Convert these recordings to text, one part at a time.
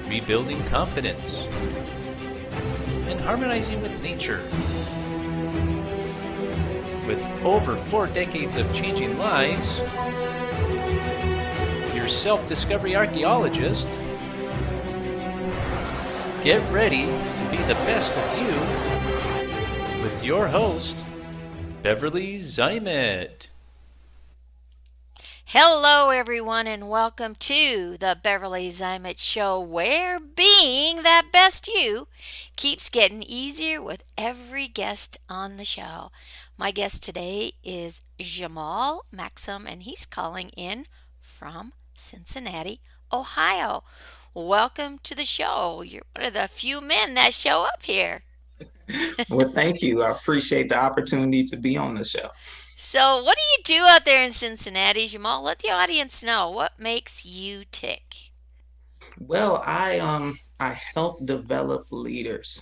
rebuilding confidence, and harmonizing with nature. With over 4 decades of changing lives, your self-discovery archaeologist, get ready to be the best of you with your host, Beverly Zimet. Hello, everyone, and welcome to the Beverly Zimet Show, where being that best you keeps getting easier with every guest on the show. My guest today is Jamal Maxsam, and he's calling in from Cincinnati, Ohio. Welcome to the show. You're one of the few men that show up here. Well, thank you. I appreciate the opportunity to be on the show. So, what do you do out there in Cincinnati, Jamal? Let the audience know what makes you tick. Well, I help develop leaders.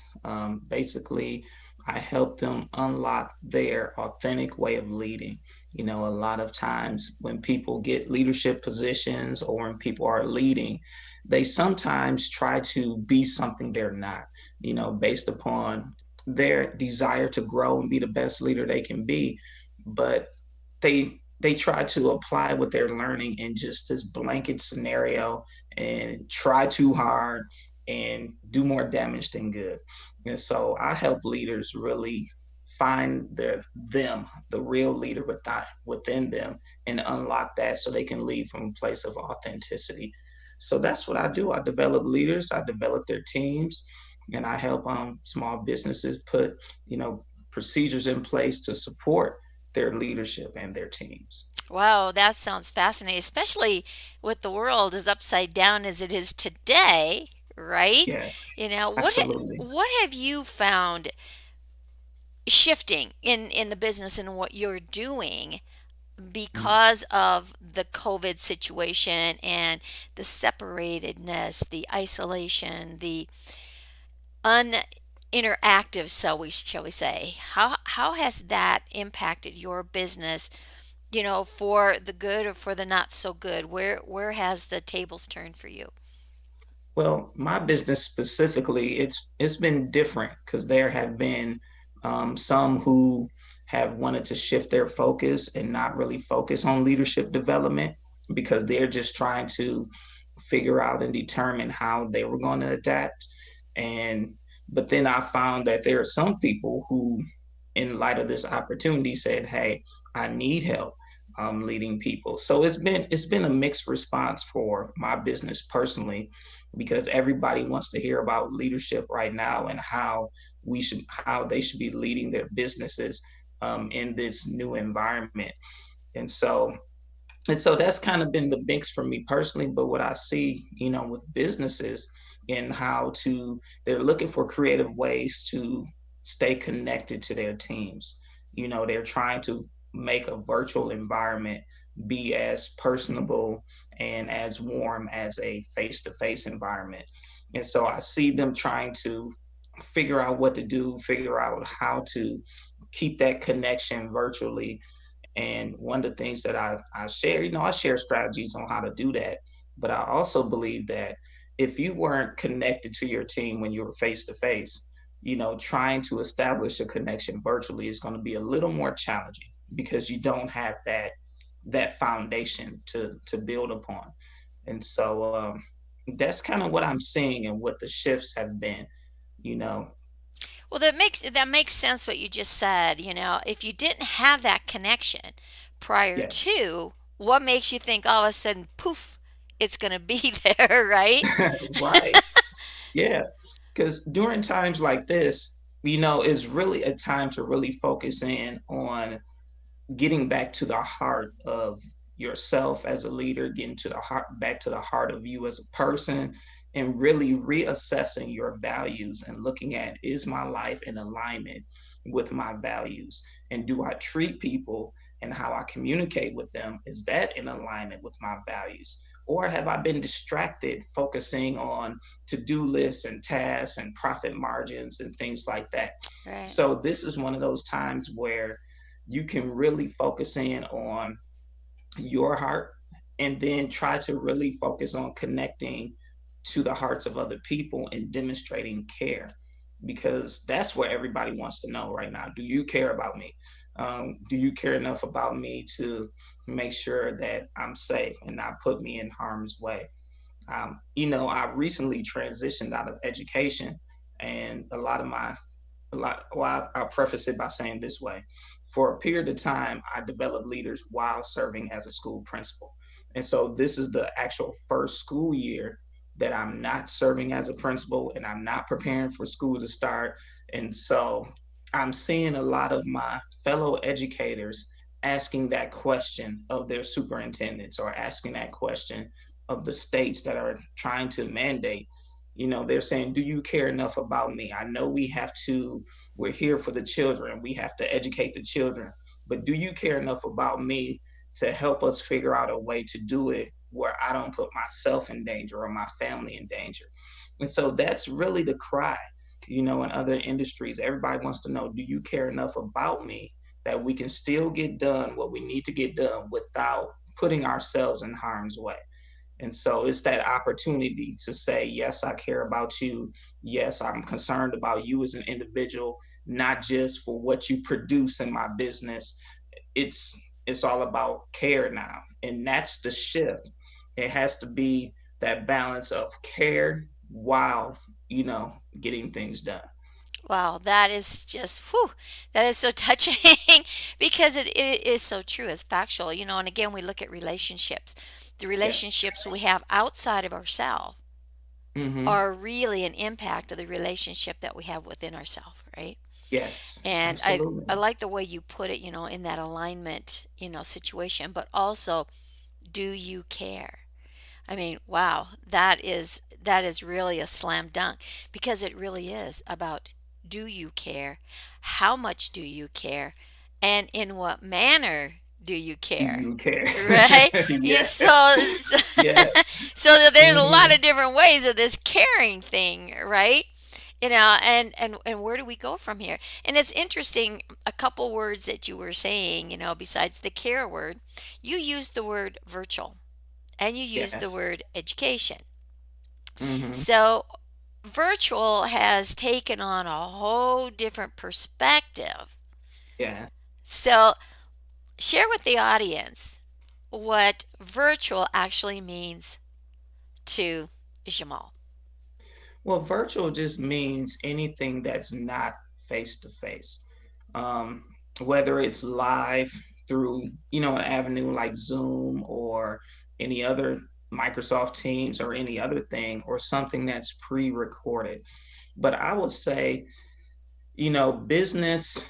Basically, I help them unlock their authentic way of leading. You know, a lot of times when people get leadership positions or when people are leading, they sometimes try to be something they're not, based upon their desire to grow and be the best leader they can be. But they try to apply what they're learning in just this blanket scenario and try too hard and do more damage than good. And so I help leaders really find the real leader within them, and unlock that so they can lead from a place of authenticity. So that's what I do. I develop leaders, I develop their teams, and I help small businesses put, procedures in place to support their leadership and their teams. Wow, that sounds fascinating, especially with the world as upside down as it is today, right? Yes, You know, absolutely. what have you found shifting in the business and what you're doing Mm. because of the COVID situation and the separatedness, the isolation, the uninteractive, so we shall we say? How has that impacted your business, for the good or for the not so good? Where has the tables turned for you? Well, my business specifically, it's been different because there have been some who have wanted to shift their focus and not really focus on leadership development because they're just trying to figure out and determine how they were going to adapt. And but then I found that there are some people who, in light of this opportunity, said, "Hey, I need help leading people." So it's been a mixed response for my business personally, because everybody wants to hear about leadership right now and how they should be leading their businesses in this new environment. And so that's kind of been the mix for me personally. But what I see, with businesses and how to they're looking for creative ways to stay connected to their teams. They're trying to make a virtual environment be as personable and as warm as a face-to-face environment. And so I see them trying to figure out what to do, figure out how to keep that connection virtually. And one of the things that I share, I share strategies on how to do that. But I also believe that if you weren't connected to your team when you were face to face, trying to establish a connection virtually is going to be a little more challenging because you don't have that foundation to build upon. And so that's kind of what I'm seeing and what the shifts have been, you know. Well, that makes sense what you just said. If you didn't have that connection prior Yes. to, what makes you think all of a sudden, poof, it's going to be there, right? Right. Yeah. Because during times like this, is really a time to really focus in on getting back to the heart of yourself as a leader, getting to the heart back to the heart of you as a person, and really reassessing your values and looking at, is my life in alignment with my values? And do I treat people and how I communicate with them, is that in alignment with my values? Or have I been distracted focusing on to-do lists and tasks and profit margins and things like that? Right. So this is one of those times where you can really focus in on your heart and then try to really focus on connecting to the hearts of other people and demonstrating care, because that's what everybody wants to know right now. Do you care about me? Do you care enough about me to make sure that I'm safe and not put me in harm's way? I've recently transitioned out of education, and I'll preface it by saying this way. For a period of time, I developed leaders while serving as a school principal. And so this is the actual first school year that I'm not serving as a principal and I'm not preparing for school to start. And so I'm seeing a lot of my fellow educators asking that question of their superintendents, or asking that question of the states that are trying to mandate. They're saying, do you care enough about me? I know we're here for the children. We have to educate the children. But do you care enough about me to help us figure out a way to do it where I don't put myself in danger or my family in danger? And so that's really the cry. In other industries, everybody wants to know, do you care enough about me that we can still get done what we need to get done without putting ourselves in harm's way? And so it's that opportunity to say, yes, I care about you. Yes, I'm concerned about you as an individual, not just for what you produce in my business. It's it's all about care now. And that's the shift. It has to be that balance of care while, getting things done. Wow, that is just, whew, that is so touching because it is so true. It's factual, and again, we look at relationships. The Yes. relationships we have outside of ourselves Mm-hmm. are really an impact of the relationship that we have within ourselves, right? Yes, And I absolutely. like the way you put it, in that alignment, situation, but also, do you care? I mean, wow, that is really a slam dunk because it really is about, do you care? How much do you care? And in what manner do you Do care? you care? Right? You Yes. so Yes. so there's a lot Mm-hmm. of different ways of this caring thing, right? And where do we go from here? And it's interesting, a couple words that you were saying, besides the care word, you used the word virtual and you use the Yes. word education. Mm-hmm. So, virtual has taken on a whole different perspective. Yes. So, share with the audience what virtual actually means to Jamal. Well, virtual just means anything that's not face to face. Um, Whether it's live through, an avenue like Zoom or any other Microsoft Teams or any other thing, or something that's pre-recorded. But I would say, business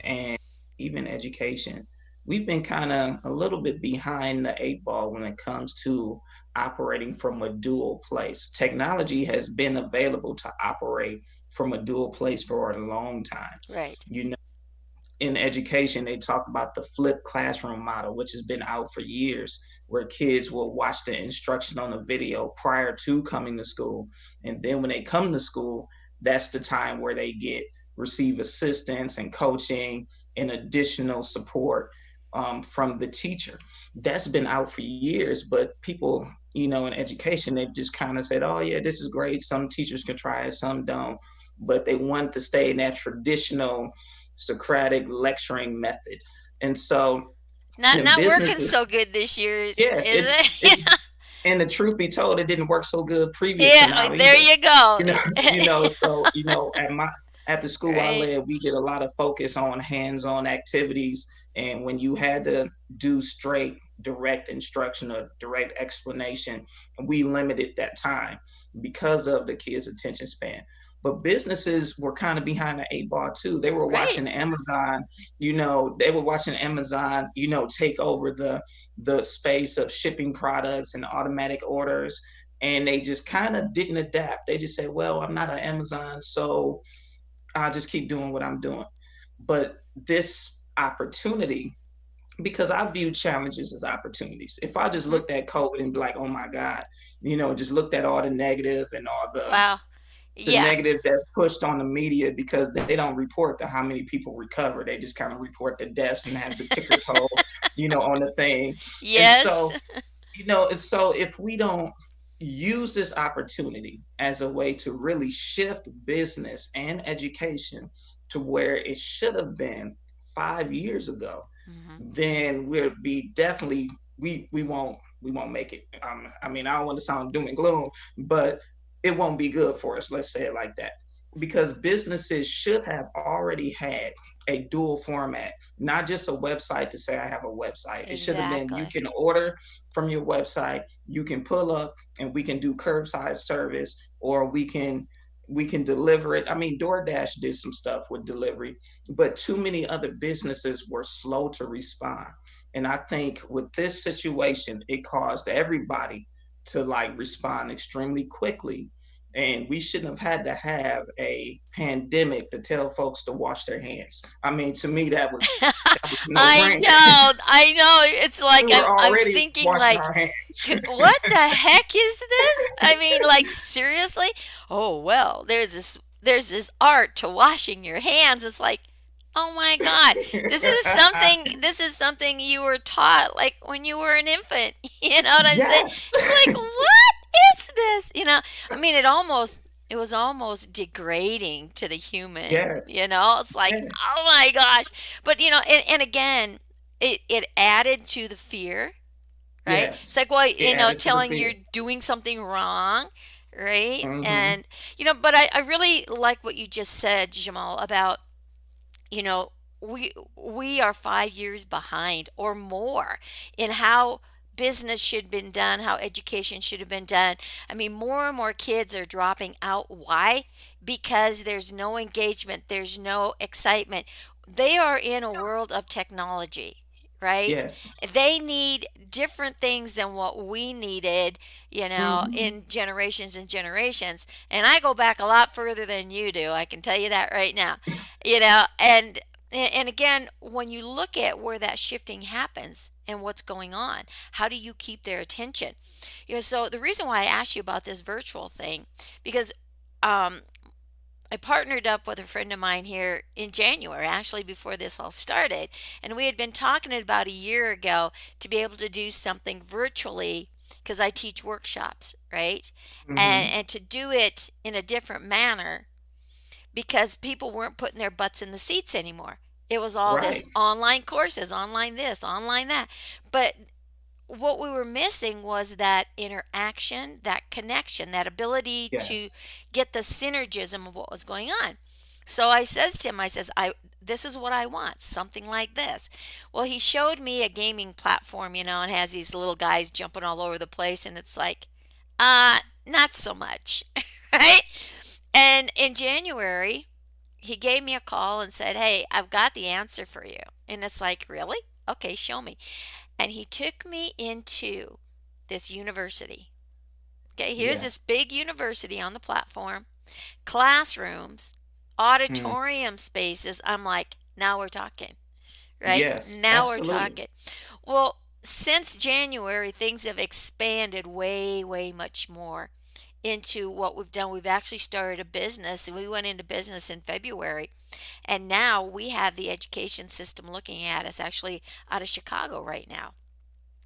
and even education, we've been kind of a little bit behind the eight ball when it comes to operating from a dual place. Technology has been available to operate from a dual place for a long time. Right. You know, in education, they talk about the flipped classroom model, which has been out for years, where kids will watch the instruction on a video prior to coming to school. And then when they come to school, that's the time where they receive assistance and coaching and additional support from the teacher. That's been out for years, but people, in education, they've just kind of said, oh, yeah, this is great. Some teachers can try it, some don't. But they want to stay in that traditional Socratic lecturing method. And so Not in not working so businesses, good this year, is yeah, it? and the truth be told, it didn't work so good previous to Yeah, now there either. you go. You know, so at the school I Right. led, we did a lot of focus on hands-on activities. And when you had to do straight direct instruction or direct explanation, we limited that time because of the kids' attention span. But businesses were kind of behind the eight ball too. Right. They were watching Amazon, take over the space of shipping products and automatic orders. And they just kind of didn't adapt. They just said, well, I'm not an Amazon, so I'll just keep doing what I'm doing. But this opportunity, because I view challenges as opportunities. If I just Mhm. looked at COVID and be like, oh my God, just looked at all the negative and all Wow. the Yeah. negative that's pushed on the media, because they don't report the how many people recover. They just kind of report the deaths and have the ticker toll, on the thing. And Yes. so, if we don't use this opportunity as a way to really shift business and education to where it should have been 5 years ago, Hmm. then we'll be definitely we won't make it. I mean, I don't want to sound doom and gloom, but it won't be good for us. Let's say it like that, because businesses should have already had a dual format, not just a website to say I have a website. It should have been you Exactly. can order from your website, you can pull up, and we can do curbside service, or we can deliver it. I mean, DoorDash did some stuff with delivery, but too many other businesses were slow to respond. And I think with this situation, it caused everybody to like respond extremely quickly. And we shouldn't have had to have a pandemic to tell folks to wash their hands. I mean, to me, that was no I brainer. know, I know. It's We like were I'm already thinking washing like, our hands. What the heck is this? I mean, like seriously? Oh, well, there's this art to washing your hands. It's like, "Oh my God. This is something you were taught like when you were an infant." You know what I'm saying? Yes. It's like, "What is this?" I mean, it was almost degrading to the human, Yes. It's like, Yes. "Oh my gosh." But, and again, it added to the fear, right? It's Yes. like, well, It added to the telling fear. you're doing something wrong, right? Hmm. But I really like what you just said, Jamal, about, you know, we are 5 years behind or more in how business should have been done, how education should have been done. I mean, more and more kids are dropping out. Why? Because there's no engagement, there's no excitement. They are in a world of technology, right? Yes. They need different things than what we needed, Hmm. in generations and generations. And I go back a lot further than you do. I can tell you that right now. And again, when you look at where that shifting happens and what's going on, how do you keep their attention? So the reason why I asked you about this virtual thing, because um, I partnered up with a friend of mine here in January, actually before this all started, and we had been talking about a year ago to be able to do something virtually because I teach workshops, right? And Hmm. and to do it in a different manner because people weren't putting their butts in the seats anymore. It was all this Right. online courses, online this, online that. But what we were missing was that interaction, that connection, that ability to Yes. get the synergism of what was going on. So I says to him, I says, I this is what I want, something like this. Well, he showed me a gaming platform, and has these little guys jumping all over the place, and it's like, not so much, right? And in January, he gave me a call and said, "Hey, I've got the answer for you." And it's like, "Really? Okay, show me." And he took me into this university. Okay, here's Yeah. this big university on the platform, classrooms, Mm. auditorium spaces. I'm like, now we're talking, right? Yes. Now we're Absolutely. talking. Well, since January, things have expanded way, way much more into what we've done. We've actually started a business, and we went into business in February. And now we have the education system looking at us, actually out of Chicago right now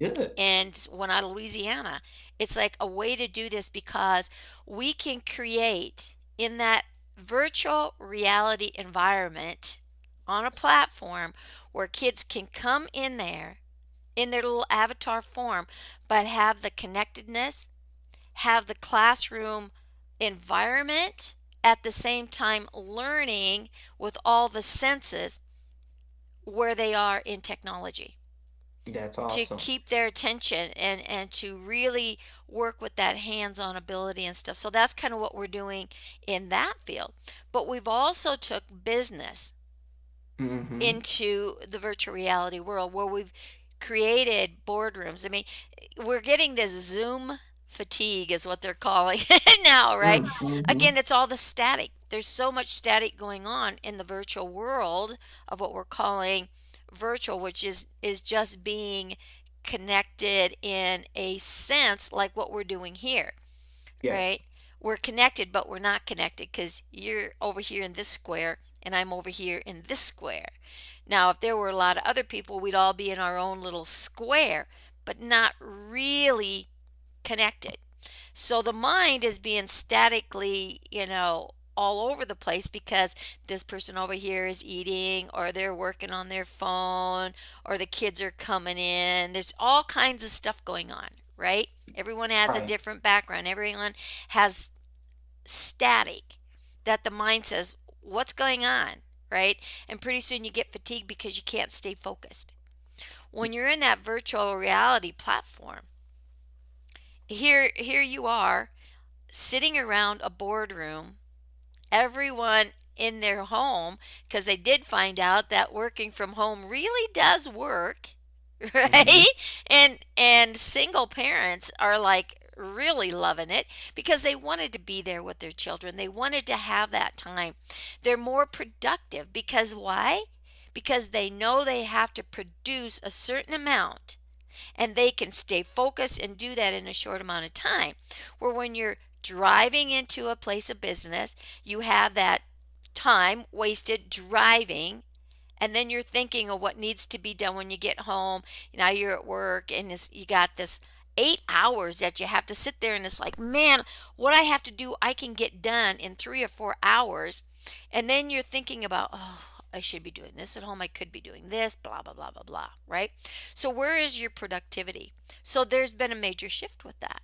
Good. and one out of Louisiana. It's like a way to do this because we can create in that virtual reality environment on a platform where kids can come in there in their little avatar form, but have the connectedness, have the classroom environment, at the same time learning with all the senses where they are in technology That's to awesome. keep their attention and to really work with that hands-on ability and stuff. So that's kind of what we're doing in that field. But we've also took business Hmm. into the virtual reality world where we've created boardrooms. I mean, we're getting this Zoom fatigue, is what they're calling it now, right? Hmm. Again, it's all the static. There's so much static going on in the virtual world of what we're calling virtual, which is just being connected in a sense like what we're doing here, right? Yes. We're connected, but we're not connected because you're over here in this square and I'm over here in this square. Now, if there were a lot of other people, we'd all be in our own little square, but not really connected. So the mind is being statically, all over the place because this person over here is eating, or they're working on their phone, or the kids are coming in. There's all kinds of stuff going on, right? Everyone has a Right. different background. Everyone has static that the mind says, what's going on, right? And pretty soon you get fatigued because you can't stay focused. When you're in that virtual reality platform, here you are sitting around a boardroom, everyone in their home, because they did find out that working from home really does work, Mm-hmm. right? And single parents are like really loving it because they wanted to be there with their children. They wanted to have that time. They're more productive because why? Because they know they have to produce a certain amount, and they can stay focused and do that in a short amount of time. Where when you're driving into a place of business, you have that time wasted driving, and then you're thinking of what needs to be done when you get home. Now you're at work, and you got this 8 hours that you have to sit there, and it's like, man, what I have to do I can get done in 3 or 4 hours. And then you're thinking about, oh, I should be doing this at home, I could be doing this, blah blah blah blah blah, right? So where is your productivity? So there's been a major shift with that,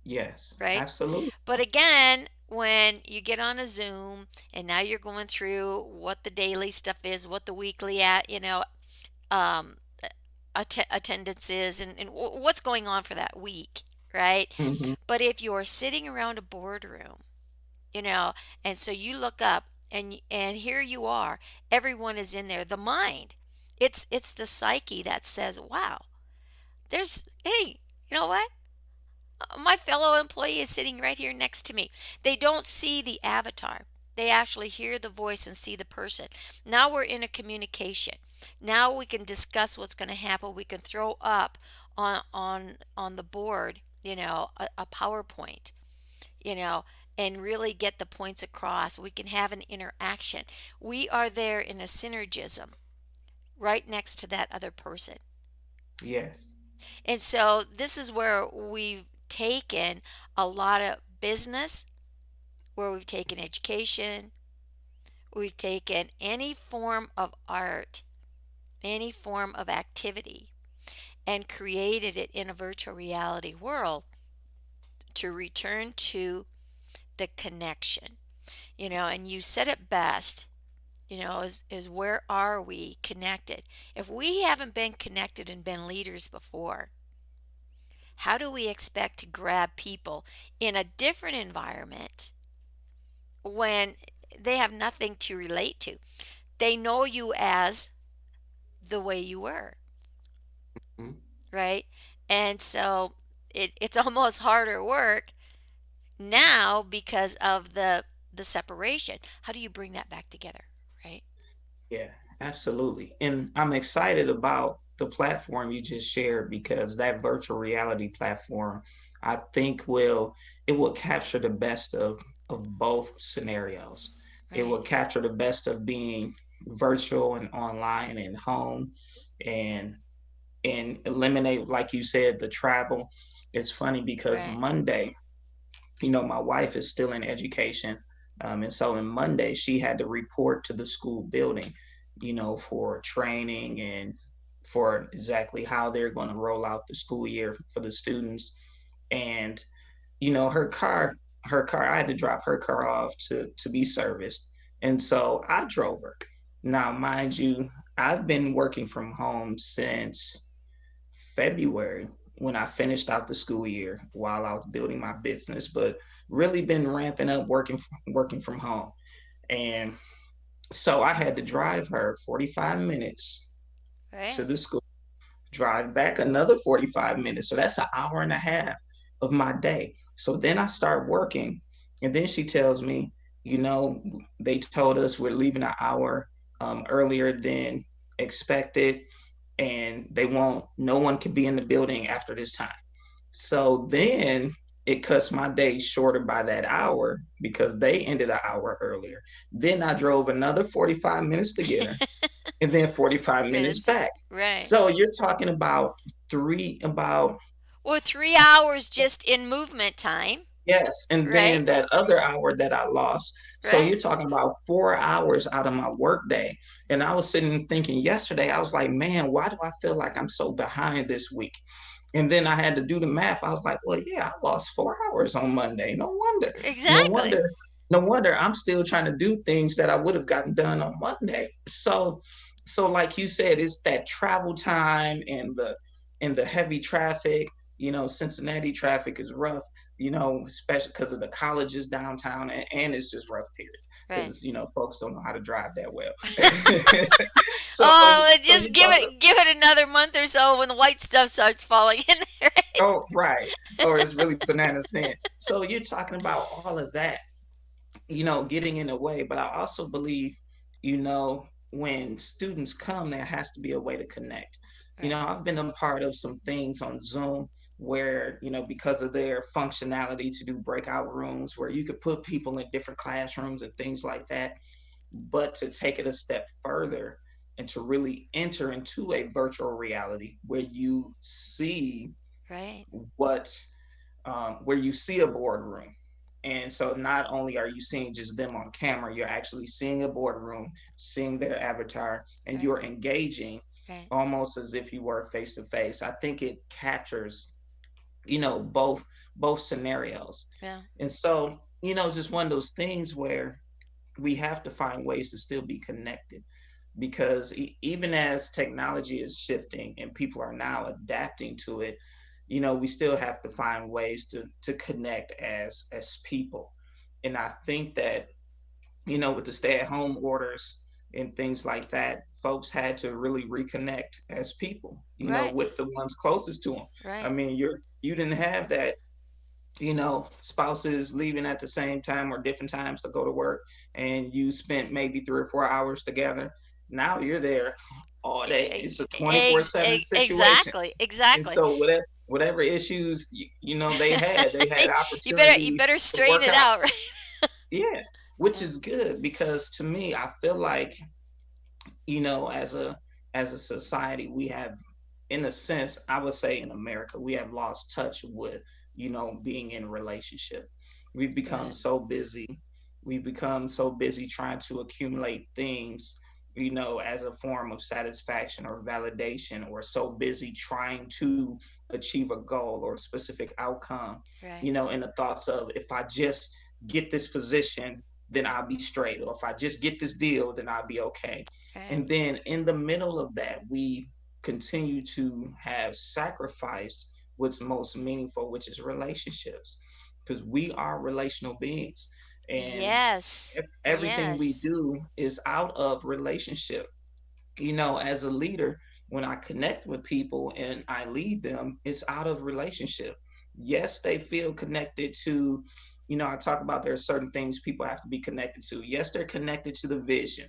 Yes, right? absolutely. But again, when you get on a Zoom and now you're going through what the daily stuff is, what the weekly um, attendance is, and what's going on for that week, right? Mm-hmm. But if you're sitting around a boardroom, you know, and so you look up, and here you are, everyone is in there. The mind, it's the psyche that says, wow, hey, you know what? My fellow employee is sitting right here next to me. They don't see the avatar. They actually hear the voice and see the person. Now we're in a communication. Now we can discuss what's going to happen. We can throw up on the board, a PowerPoint, you know, and really get the points across. We can have an interaction. We are there in a synergism right next to that other person. Yes. And so this is where we've taken a lot of business, where we've taken education, we've taken any form of art, any form of activity, and created it in a virtual reality world to return to the connection. And you said it best, is where are we connected? If we haven't been connected and been leaders before, how do we expect to grab people in a different environment when they have nothing to relate to? They know you as the way you were, Mhm. right? And so it's almost harder work now because of the separation. How do you bring that back together, right? Yeah, absolutely. And I'm excited about the platform you just shared because that virtual reality platform, I think it will capture the best of both scenarios. It Right, will capture the best of being virtual and online and home and eliminate, like you said, the travel. It's funny because right, Monday, my wife is still in education. And so on Monday, she had to report to the school building, for training and for exactly how they're going to roll out the school year for the students. And, her car, I had to drop her car off to be serviced. And so I drove her. Now, mind you, I've been working from home since February when I finished out the school year while I was building my business, but really been ramping up working from home. And so I had to drive her 45 minutes to right. the school, drive back another 45 minutes. So that's an hour and a half of my day. So then I start working, and then she tells me, they told us we're leaving an hour earlier than expected, and no one can be in the building after this time. So then it cuts my day shorter by that hour because they ended an hour earlier. Then I drove another 45 minutes to get her, and then 45 minutes Minutes. back. Right. So you're talking about three, about Well, 3 hours just in movement time, Yes, and right? then that other hour that I lost. So Right. you're talking about 4 hours out of my work day. And I was sitting thinking yesterday, I was like, man, why do I feel like I'm so behind this week? And then I had to do the math. I was like, well, yeah, I lost 4 hours on Monday. No wonder. No Exactly. wonder. No wonder I'm still trying to do things that I would have gotten done on Monday. So like you said, it's that travel time and the heavy traffic. Cincinnati traffic is rough, especially because of the colleges downtown, and it's just rough period Right. because folks don't know how to drive that well. so Oh, so just you talk. give it another month or so when the white stuff starts falling in there. Oh, right. Or it's really bananas then. So you're talking about all of that, getting in the way. But I also believe, when students come, there has to be a way to connect. Right. I've been a part of some things on Zoom where, because of their functionality to do breakout rooms where you could put people in different classrooms and things like that. But to take it a step further and to really enter into a virtual reality Right. what where you see a boardroom. And so not only are you seeing just them on camera, you're actually seeing a boardroom, seeing their avatar, and Right. you're engaging Right. almost as if you were face to face. I think it captures, both scenarios. Yeah. And so, just one of those things where we have to find ways to still be connected because even as technology is shifting and people are now adapting to it, we still have to find ways to connect as people. And I think that, with the stay-at-home orders and things like that, folks had to really reconnect as people, Right. with the ones closest to them. I Right. mean, you didn't have that, spouses leaving at the same time or different times to go to work, and you spent maybe 3 or 4 hours together. Now you're there all day. It's a 24/7 situation. Exactly. And Exactly. so whatever issues they had You opportunity better to work straighten it out. out. Right. Yeah, which Yeah. is good because to me, I feel like, as a society, we have, in a sense, I would say in America, we have lost touch with, being in a relationship. We've become Right. so busy. We've become so busy trying to accumulate things, as a form of satisfaction or validation, or so busy trying to achieve a goal or a specific outcome, Right. in the thoughts of, if I just get this position, then I'll be straight. Or if I just get this deal, then I'll be okay. Right. And then in the middle of that, we continue to have sacrificed what's most meaningful, which is relationships, because we are relational beings. And Yes. everything we Yes. do is out of relationship. As a leader, when I connect with people and I lead them, it's out of relationship. Yes, they feel connected to, I talk about there are certain things people have to be connected to. Yes, they're connected to the vision,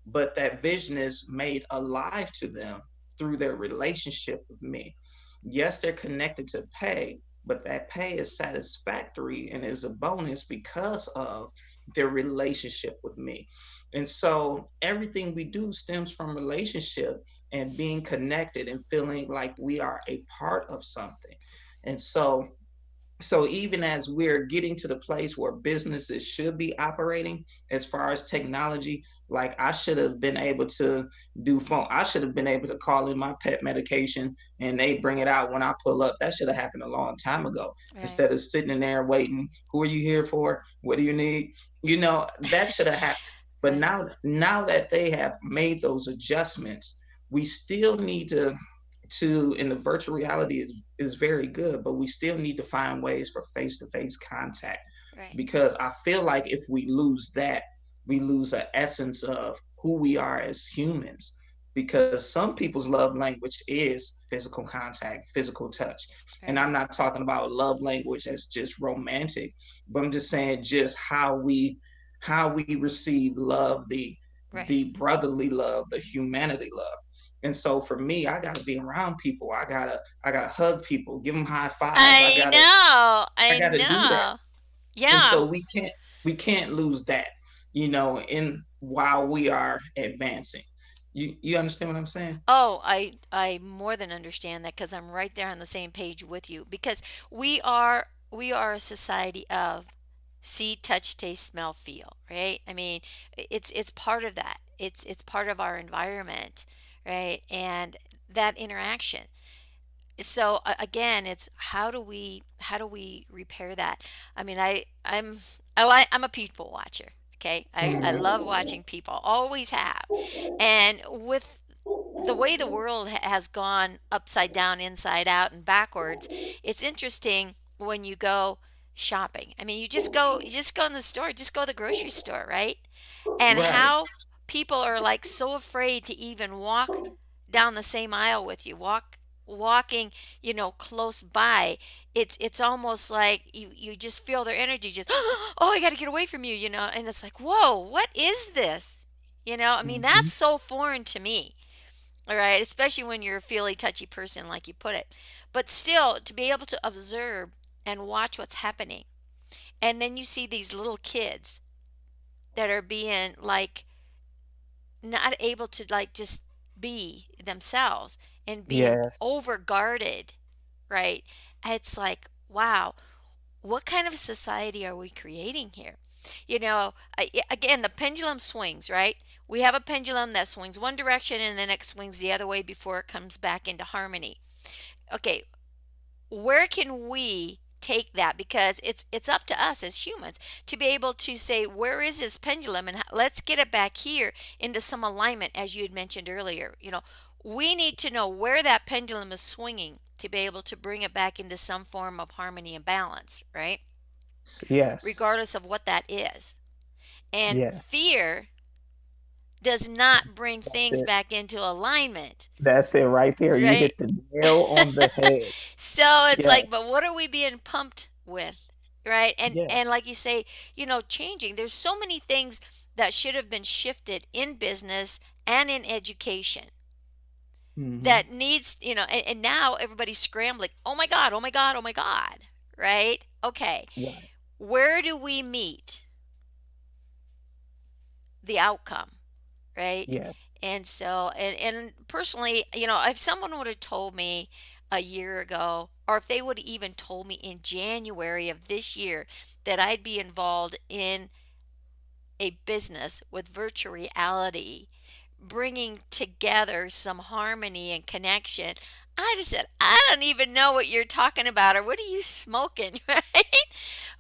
but that vision is made alive to them through their relationship with me. Yes, they're connected to pay, but that pay is satisfactory and is a bonus because of their relationship with me. And so everything we do stems from relationship and being connected and feeling like we are a part of something. And so even as we're getting to the place where businesses should be operating as far as technology, like I should have been able to do phone, I should have been able to call in my pet medication and they bring it out when I pull up. That should have happened a long time ago, Right. instead of sitting in there waiting. Who are you here for? What do you need? That should have happened. But Right. now that they have made those adjustments, we still need to and the virtual reality is very good, but we still need to find ways for face-to-face contact, Right. because I feel like if we lose that, we lose the essence of who we are as humans, because some people's love language is physical contact, physical touch. And Right. I'm not talking about love language as just romantic, but I'm just saying just how we receive love, Right. the brotherly love, the humanity love. And so for me, I gotta be around people. I gotta hug people, give them high fives. I I gotta know. I I gotta do that. know. And Yeah. so we can't lose that, in while we are advancing. You understand what I'm saying? Oh, I more than understand that because I'm right there on the same page with you because we are a society of see, touch, taste, smell, feel, right? I mean, it's part of that. It's part of our environment, right? And that interaction. So again, it's how do we repair that? I mean, I'm a people watcher. Okay, I love watching people, always have, and with the way the world has gone upside down, inside out, and backwards, it's interesting when you go shopping. I mean, you just go in the store, just go to the grocery store, right? And Right. how people are like so afraid to even walk down the same aisle with you, walking, close by. It's almost like you just feel their energy just, oh, I got to get away from you, and it's like, whoa, what is this? I mean, Hmm. that's so foreign to me. All right, especially when you're a feely, touchy person, like you put it. But still, to be able to observe and watch what's happening. And then you see these little kids that are being like not able to like just be themselves and being Yes. over guarded, right? It's like, wow, what kind of society are we creating here? Again, the pendulum swings, right? We have a pendulum that swings one direction and then it swings the other way before it comes back into harmony. Okay, where can we take that, because it's up to us as humans to be able to say where is this pendulum, and let's get it back here into some alignment, as you had mentioned earlier. We need to know where that pendulum is swinging to be able to bring it back into some form of harmony and balance, right? Yes. Regardless of what that is. And Yes. fear does not bring That's things it. back into alignment, That's it right there. You right? hit the nail on the head. So it's Yes. like, but what are we being pumped with? Right? And Yes. like you say, changing. There's so many things that should have been shifted in business and in education Hmm. that needs, and now everybody's scrambling. Oh my God, oh my God, oh my God. Right? Okay. Right. Where do we meet the outcome? Right? Yes. And so, and personally, if someone would have told me a year ago, or if they would have even told me in January of this year that I'd be involved in a business with virtual reality, bringing together some harmony and connection, I just said, I don't even know what you're talking about, or what are you smoking, right?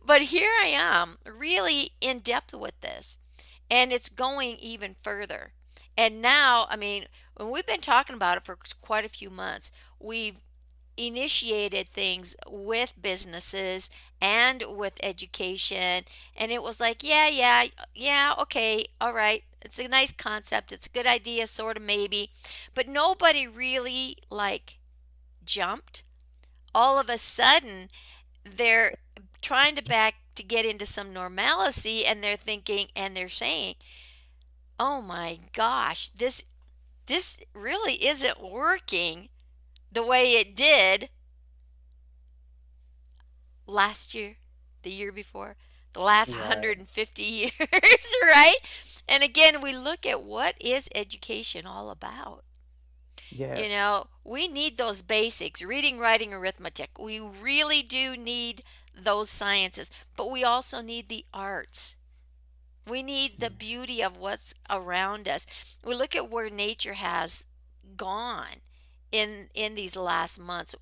But here I am, really in depth with this, and it's going even further. And now, I mean, when we've been talking about it for quite a few months, we've initiated things with businesses and with education, and it was like, yeah, yeah, yeah, okay, all right, it's a nice concept, it's a good idea, sort of, maybe, but nobody really like jumped. All of a sudden they're trying to back to get into some normalcy, and they're thinking and they're saying, oh my gosh, this really isn't working the way it did last year, the year before, the last Right. 150 years, right? And again, we look at what is education all about. Yes. We need those basics, reading, writing, arithmetic. We really do need those sciences, but we also need the arts. We need the Yeah. beauty of what's around us. We look at where nature has gone in these last months.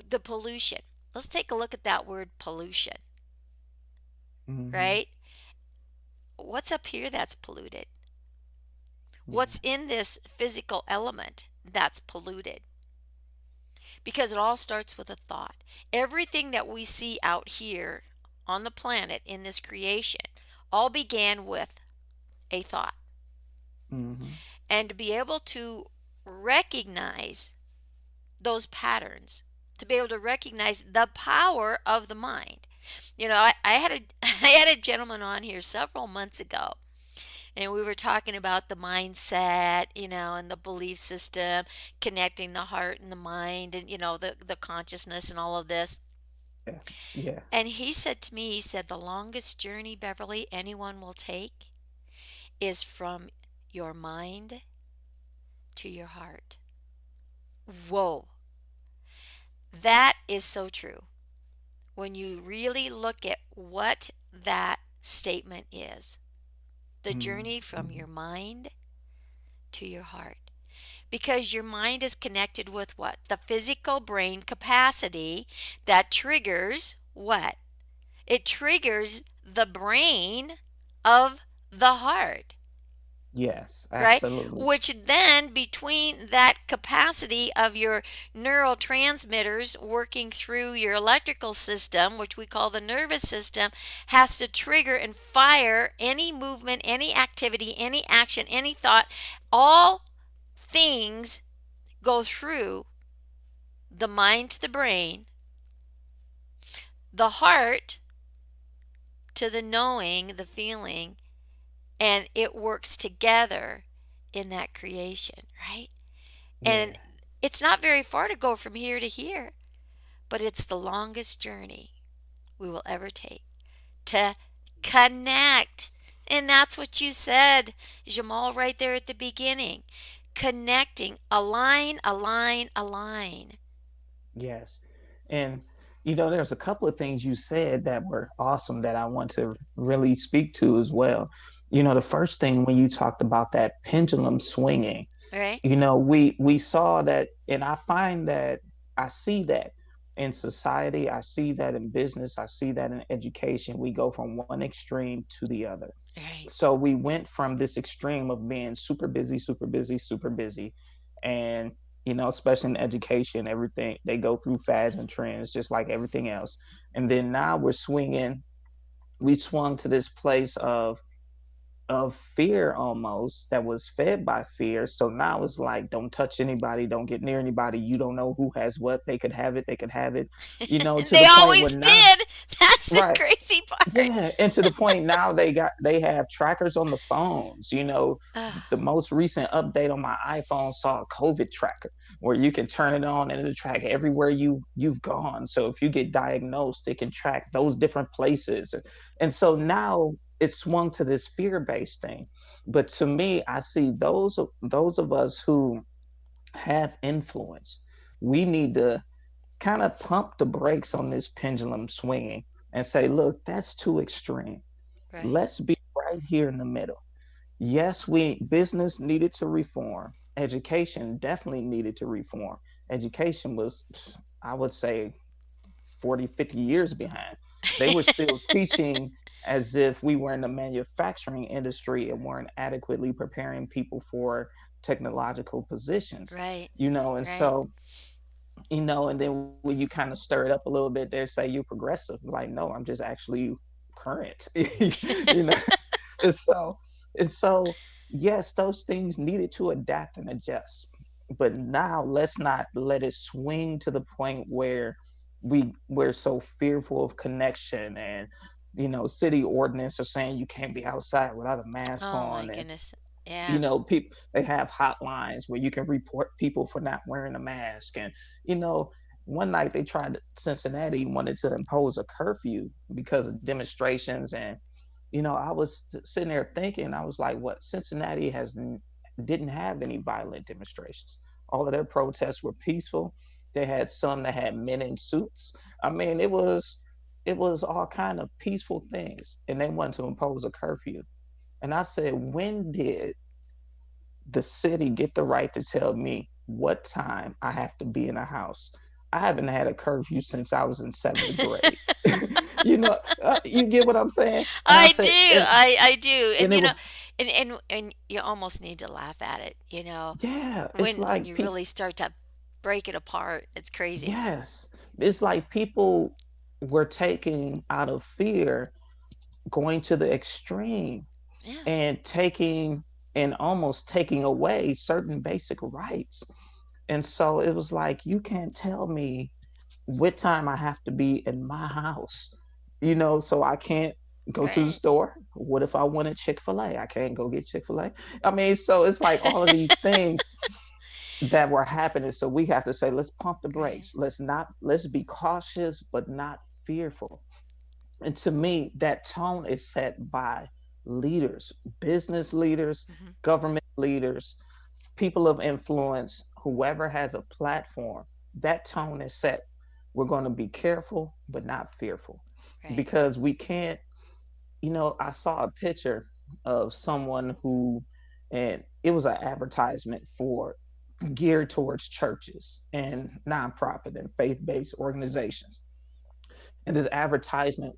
The pollution. Let's take a look at that word pollution, Hmm. right? What's up here that's polluted? Yeah. What's in this physical element that's polluted? Because it all starts with a thought. Everything that we see out here on the planet in this creation all began with a thought. Hmm. And to be able to recognize those patterns, to be able to recognize the power of the mind. I had a I had a gentleman on here several months ago, and we were talking about the mindset, and the belief system, connecting the heart and the mind, and the consciousness and all of this. Yeah. Yeah. And he said to me, he said, the longest journey, Beverly, anyone will take is from your mind to your heart. Whoa, that is so true. When you really look at what that statement is, the Mm, journey from mm, your mind to your heart. Because your mind is connected with what? The physical brain capacity that triggers what? It triggers the brain of the heart, yes, right? absolutely. Which then, between that capacity of your neurotransmitters working through your electrical system, which we call the nervous system, has to trigger and fire any movement, any activity, any action, any thought. All things go through the mind to the brain, the heart to the knowing, the feeling, and it works together in that creation, right? And Yeah, it's not very far to go from here to here, but it's the longest journey we will ever take to connect. And that's what you said, Jamal, right there at the beginning. Connecting, align, align, align. yes. And there's a couple of things you said that were awesome that I want to really speak to as well. The first thing when you talked about that pendulum swinging, Right? we saw that, and I find that I see that in society, I see that in business, I see that in education. We go from one extreme to the other. Right. So we went from this extreme of being super busy, super busy, super busy, and especially in education, everything they go through fads and trends just like everything else. And then now we swung to this place of fear, almost, that was fed by fear. So now it's like, don't touch anybody, don't get near anybody. You don't know who has what. They could have it. They could have it. To They the point where always now, did. That's the right? crazy part. Yeah, and to the point now they have trackers on the phones. The Oh, most recent update on my iPhone saw a COVID tracker where you can turn it on and it'll track everywhere you've gone. So if you get diagnosed, it can track those different places. And so now it's swung to this fear-based thing. But to me, I see those of us who have influence, we need to kind of pump the brakes on this pendulum swinging and say, look, that's too extreme. right. Let's be right here in the middle. Yes, we business needed to reform. Education definitely needed to reform. Education was, I would say, 40, 50 years behind. They were still teaching as if we were in the manufacturing industry and weren't adequately preparing people for technological positions. Right. And Right. so and then when you kind of stir it up a little bit, they say you're progressive. Like, no, I'm just actually current. you know, and so yes, those things needed to adapt and adjust. But now let's not let it swing to the point where we're so fearful of connection, and city ordinance are saying you can't be outside without a mask Oh my on, and goodness. Yeah. people, they have hotlines where you can report people for not wearing a mask. And you know one night they tried, Cincinnati wanted to impose a curfew because of demonstrations. And I was sitting there thinking, I was like, what, Cincinnati didn't have any violent demonstrations. All of their protests were peaceful. They had some that had men in suits. I mean, it was all kind of peaceful things, and they wanted to impose a curfew. And I said, when did the city get the right to tell me what time I have to be in a house? I haven't had a curfew since I was in seventh grade. You get what I'm saying? And I I do. said, and I do. And and it was, and you almost need to laugh at it, yeah, it's when like you people, really start to break it apart. It's crazy. yes, it's like people were taking out of fear, going to the extreme, Yeah. and almost taking away certain basic rights. And so it was like, you can't tell me what time I have to be in my house, so I can't go to the Right. store. What if I wanted Chick-fil-A? I can't go get Chick-fil-A. I mean, so it's like all of these things that were happening. So we have to say, let's pump the Right. brakes. Let's be cautious, but not fearful. And to me, that tone is set by leaders, business leaders, Hmm. government leaders, people of influence, whoever has a platform, that tone is set. We're going to be careful, but not fearful, Right. because we can't. I saw a picture of someone who, and it was an advertisement for geared towards churches and nonprofit and faith-based organizations. And this advertisement,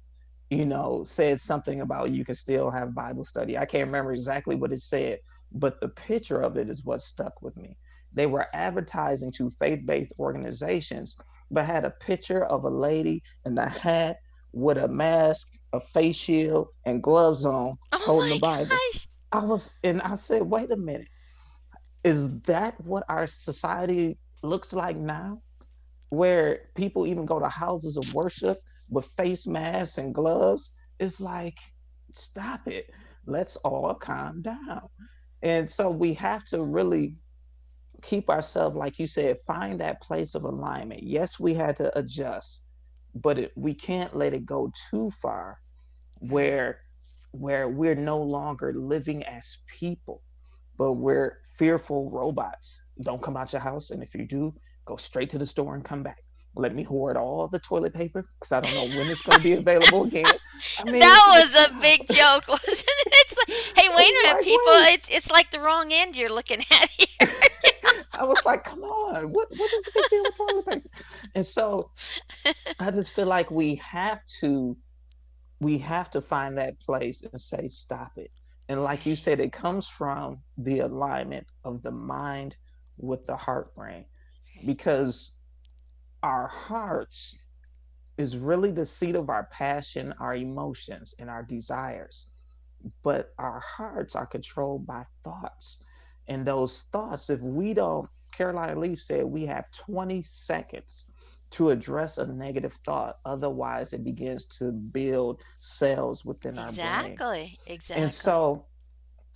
said something about you can still have Bible study. I can't remember exactly what it said, but the picture of it is what stuck with me. They were advertising to faith-based organizations, but had a picture of a lady in a hat with a mask, a face shield, and gloves on, Oh holding the my Bible. gosh. I said, wait a minute, is that what our society looks like now? Where people even go to houses of worship with face masks and gloves? It's like, stop it. Let's all calm down. And so we have to really keep ourselves, like you said, find that place of alignment. Yes, we had to adjust, but we can't let it go too far Right. where we're no longer living as people, but we're fearful robots. Don't come out your house, and if you do, go straight to the store and come back. Let me hoard all the toilet paper because I don't know when it's going to be available again. I mean, That it's like, was a stop. big joke, wasn't it? It's like, hey, wait a It's minute, like, people. wait. It's like the wrong end you're looking at here. I was like, come on, what is the big deal with toilet paper? And so I just feel like we have to find that place and say, stop it. And like you Right. said, it comes from the alignment of the mind with the heart brain, Right. because our hearts is really the seat of our passion, our emotions, and our desires. But our hearts are controlled by thoughts. And those thoughts, if we don't, Caroline Leaf said we have 20 seconds to address a negative thought. Otherwise, it begins to build cells within our brain. Exactly. And Exactly. so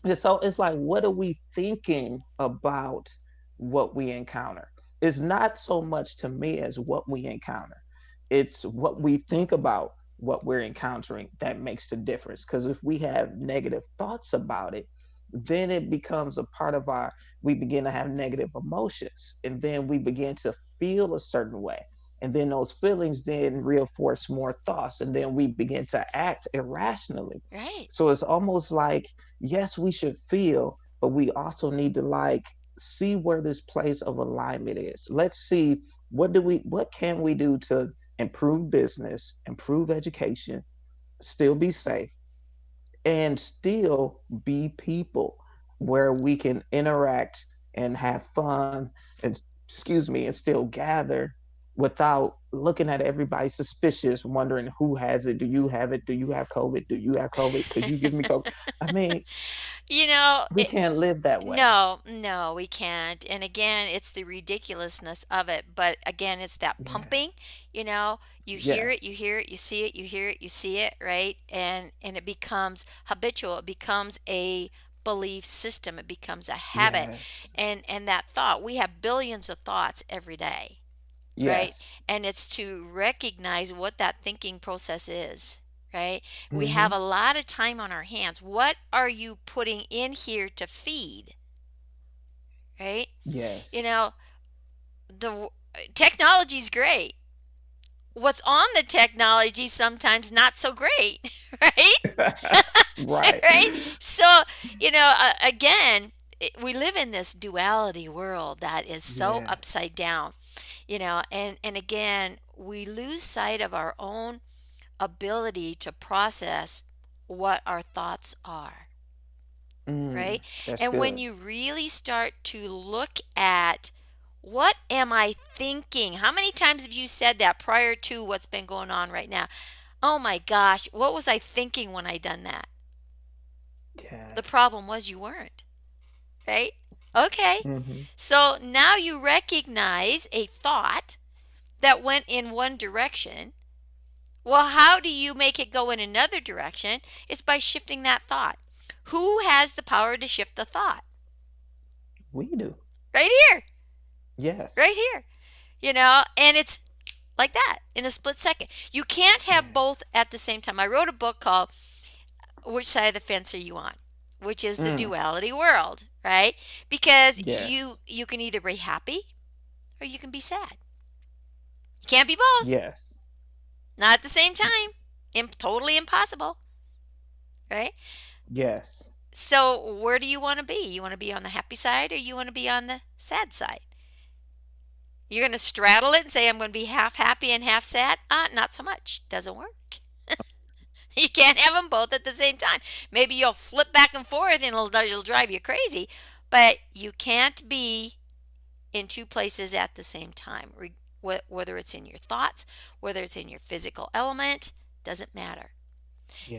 it's like, what are we thinking about what we encounter? It's not so much to me as what we encounter. It's what we think about what we're encountering that makes the difference. Because if we have negative thoughts about it, then it becomes a part of we begin to have negative emotions, and then we begin to feel a certain way. And then those feelings then reinforce more thoughts, and then we begin to act irrationally. Right. So it's almost like, yes, we should feel, but we also need to like see where this place of alignment is. Let's see, what can we do to improve business, improve education, still be safe, and still be people, where we can interact and have fun and, excuse me, and still gather without looking at everybody suspicious, wondering who has it. Do you have it? Do you have COVID? Do you have COVID? Could you give me COVID? I mean, You know, we can't live that way. no, no, we can't. And again, it's the ridiculousness of it. But again, it's that Yeah. pumping, you know, you hear it, you Yes. hear it, you see it, you hear it, you see it, right? And it becomes habitual. It becomes a belief system. It becomes a habit. Yes. And that thought, we have billions of thoughts every day, right? Yes. And it's to recognize what that thinking process is, right? We have Mm-hmm. a lot of time on our hands. What are you putting in here to feed, right? You Yes. know, the technology's great. What's on the technology sometimes not so great, right? Right. Right? So, again, we live in this duality world that is so Yes. upside down, and again, we lose sight of our own ability to process what our thoughts are, right? That's And when good. you really start to look at what am I thinking? How many times have you said that prior to what's been going on right now? Oh my gosh, what was I thinking when I done that? The Yes. problem was you weren't, right? Okay. Mm-hmm. So now you recognize a thought that went in one direction. Well, how do you make it go in another direction? It's by shifting that thought. Who has the power to shift the thought? We do. Right here, Yes. right here. And it's like that in a split second. You can't have Yeah. both at the same time. I wrote a book called Which Side of the Fence Are You On? which is the Mm, duality world, right? Because you yes. you can either be happy or you can be sad. You can't be both, Yes. not at the same time. Totally impossible, right? Yes. So where do you want to be? You want to be on the happy side or you want to be on the sad side? You're going to straddle it and say I'm going to be half happy and half sad? Not so much. Doesn't work. You can't have them both at the same time. Maybe you'll flip back and forth and it'll drive you crazy, but you can't be in two places at the same time. Whether it's in your thoughts, whether it's in your physical element, doesn't matter.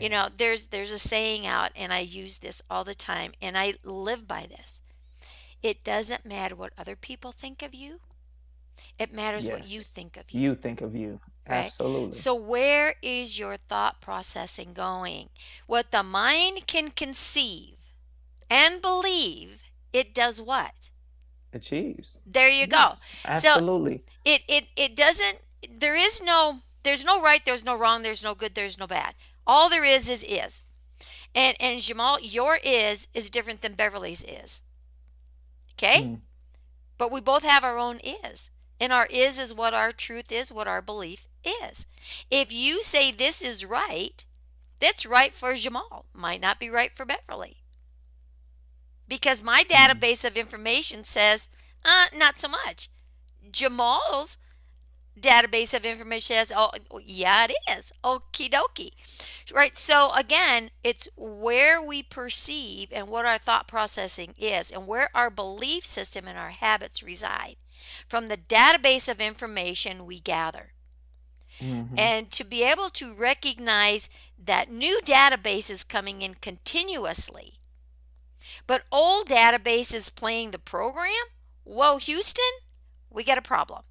You Yeah. know, there's a saying out, and I use this all the time, and I live by this. It doesn't matter what other people think of you. It matters what you Yes. think of you, You think of you. right? Absolutely. So where is your thought processing going? What the mind can conceive and believe, it does what? Achieves. There you go. Yes. So Absolutely. it doesn't, there's no right, there's no wrong, there's no good, there's no bad. All there is. And Jamal, your is different than Beverly's is. Okay? Mm, But we both have our own is. And our is what our truth is, what our belief is. If you say this is right, that's right for Jamal. Might not be right for Beverly. Because my mm, database of information says, not so much. Jamal's database of information says, oh, yeah, it is. Okie dokie. Right. So again, it's where we perceive and what our thought processing is and where our belief system and our habits reside from the database of information we gather. mm-hmm. And to be able to recognize that new database is coming in continuously, but old database is playing the program, whoa, Houston, we got a problem.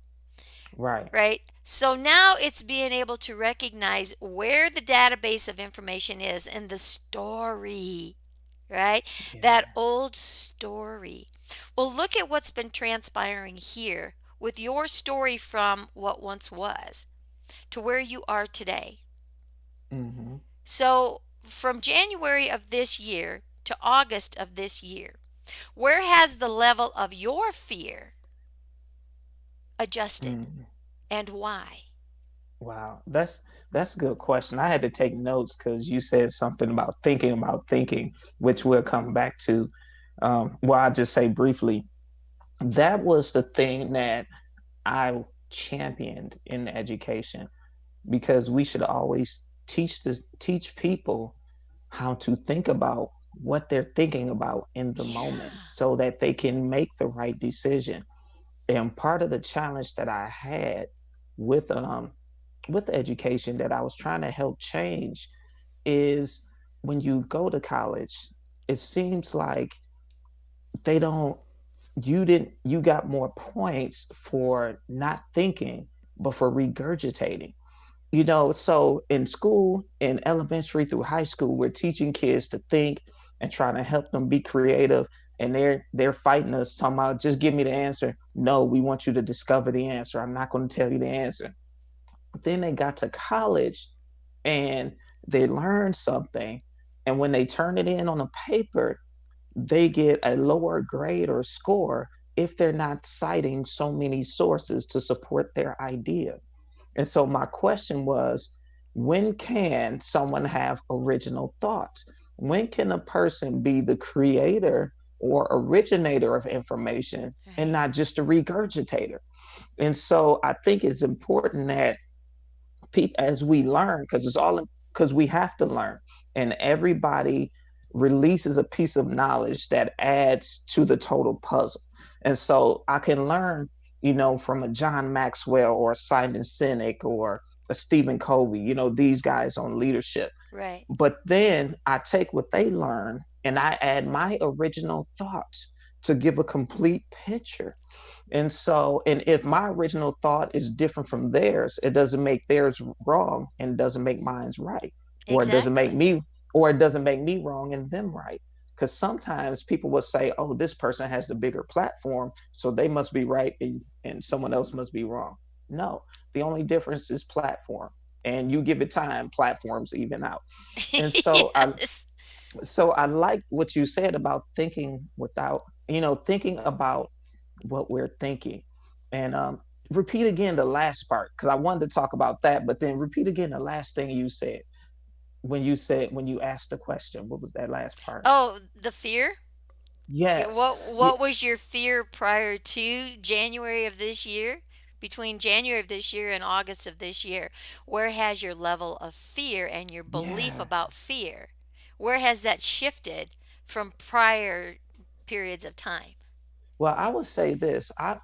Right. Right? So now it's being able to recognize where the database of information is in the story, right? That Yeah. old story. Well, look at what's been transpiring here with your story from what once was to where you are today. Mm-hmm. So, from January of this year to August of this year, where has the level of your fear adjusted Mm. and why? Wow. That's a good question. I had to take notes because you said something about thinking, which we'll come back to. Well, I'll just say briefly, that was the thing that I championed in education because we should always teach people how to think about what they're thinking about in the moment Yeah. so that they can make the right decision. And part of the challenge that I had with education that I was trying to help change is when you go to college, it seems like they don't you got more points for not thinking but for regurgitating. So in school, in elementary through high school, we're teaching kids to think and trying to help them be creative. And they're fighting us, talking about just give me the answer. No, we want you to discover the answer. I'm not going to tell you the answer. Then they got to college and they learned something. And when they turn it in on a paper, they get a lower grade or score if they're not citing so many sources to support their idea. And so my question was, when can someone have original thoughts? When can a person be the creator or originator of information and Right. not just a regurgitator? And so I think it's important that as we learn, because we have to learn, and everybody releases a piece of knowledge that adds to the total puzzle. And so I can learn, from a John Maxwell or a Simon Sinek or a Stephen Covey, these guys on leadership. Right. But then I take what they learn and I add my original thoughts to give a complete picture. And if my original thought is different from theirs, it doesn't make theirs wrong and doesn't make mine's right. Or it doesn't make Exactly. me or it doesn't make me wrong and them right. Because sometimes people will say, oh, this person has the bigger platform, so they must be right and someone else must be wrong. No, the only difference is platform. And you give it time, platforms even out. And so I Yes. So I like what you said about thinking without, thinking about what we're thinking. And repeat again the last part, because I wanted to talk about that, but then repeat again the last thing you said when you asked the question. What was that last part? Oh, the fear? Yeah, Yes. Yeah, what was your fear prior to January of this year? Between January of this year and August of this year, where has your level of fear and your belief yeah. about fear? Where has that shifted from prior periods of time? Well, I would say this. I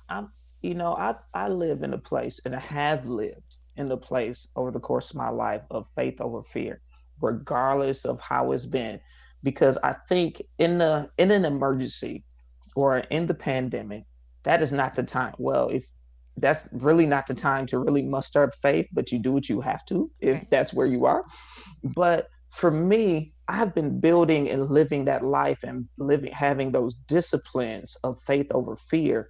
live in a place, and I have lived in a place over the course of my life of faith over fear, regardless of how it's been. Because I think in an emergency or in the pandemic, that is not the time. Well, if that's really not the time to really muster up faith, but you do what you have to if Right. that's where you are. But for me, I've been building and living that life and having those disciplines of faith over fear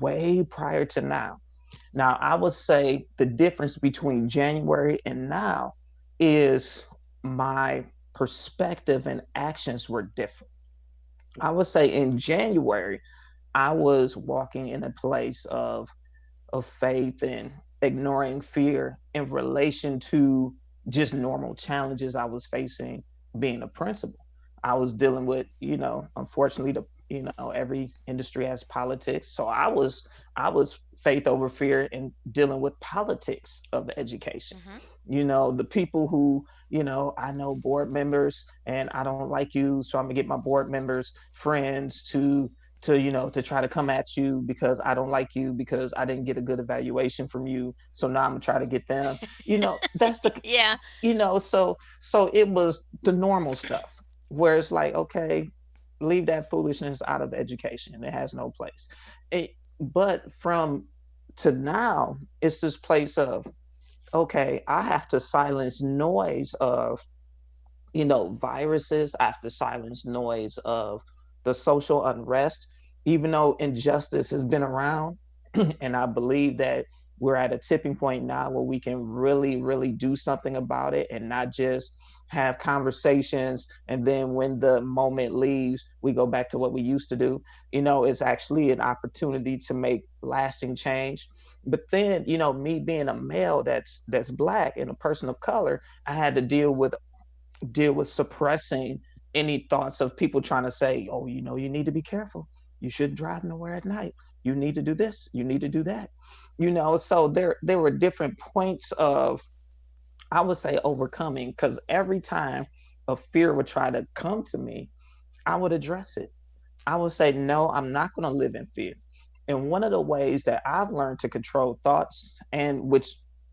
way prior to now. Now, I would say the difference between January and now is my perspective and actions were different. I would say in January, I was walking in a place of faith and ignoring fear in relation to just normal challenges I was facing being a principal. I was dealing with, unfortunately, every industry has politics. So I was faith over fear and dealing with politics of education. Mhm. The people who, I know board members and I don't like you, so I'm gonna get my board members friends to try to come at you because I don't like you because I didn't get a good evaluation from you. So now I'm gonna try to get them. That's the Yeah. so it was the normal stuff where it's like, okay, leave that foolishness out of education. It has no place. But from to now, it's this place of, okay, I have to silence noise of viruses. I have to silence noise of the social unrest, even though injustice has been around. And I believe that we're at a tipping point now where we can really, really do something about it and not just have conversations. And then when the moment leaves, we go back to what we used to do. It's actually an opportunity to make lasting change. But then, me being a male that's black and a person of color, I had to deal with suppressing any thoughts of people trying to say, oh, you need to be careful. You shouldn't drive nowhere at night. You need to do this. You need to do that. So there were different points of, I would say, overcoming, because every time a fear would try to come to me, I would address it. I would say, no, I'm not going to live in fear. And one of the ways that I've learned to control thoughts and which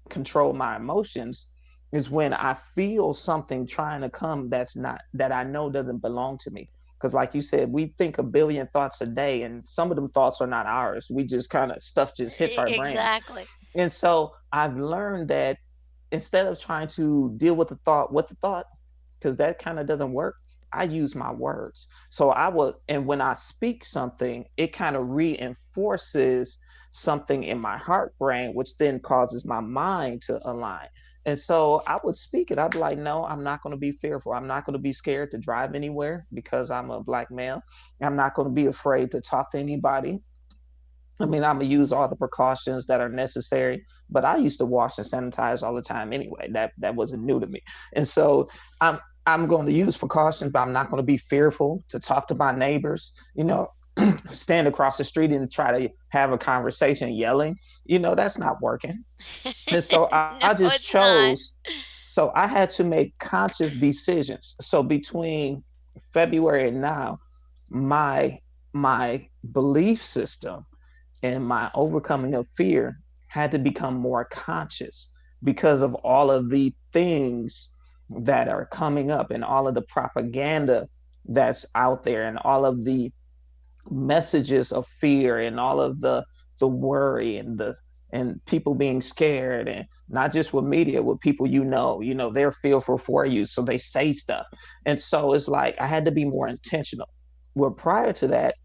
control my emotions is when I feel something trying to come that I know doesn't belong to me. Because, like you said, we think a billion thoughts a day, and some of them thoughts are not ours. We just kind of stuff just hits our brains. Exactly. And so I've learned that instead of trying to deal with the thought, because that kind of doesn't work, I use my words. So and when I speak something, it kind of reinforces something in my heart brain, which then causes my mind to align. And so I would speak it. I'd be like, no, I'm not going to be fearful. I'm not going to be scared to drive anywhere because I'm a black male. I'm not going to be afraid to talk to anybody. I mean, I'm gonna use all the precautions that are necessary, but I used to wash and sanitize all the time anyway. That wasn't new to me, and so I'm going to use precautions, but I'm not going to be fearful to talk to my neighbors. Stand across the street and try to have a conversation yelling. That's not working. And so No, I just it's not. chose. So I had to make conscious decisions. So between February and now, my my belief system and my overcoming of fear had to become more conscious because of all of the things that are coming up and all of the propaganda that's out there and all of the messages of fear and all of the worry and people being scared, and not just with media, with people, they're fearful for you, so they say stuff. And so it's like I had to be more intentional. Well, prior to that,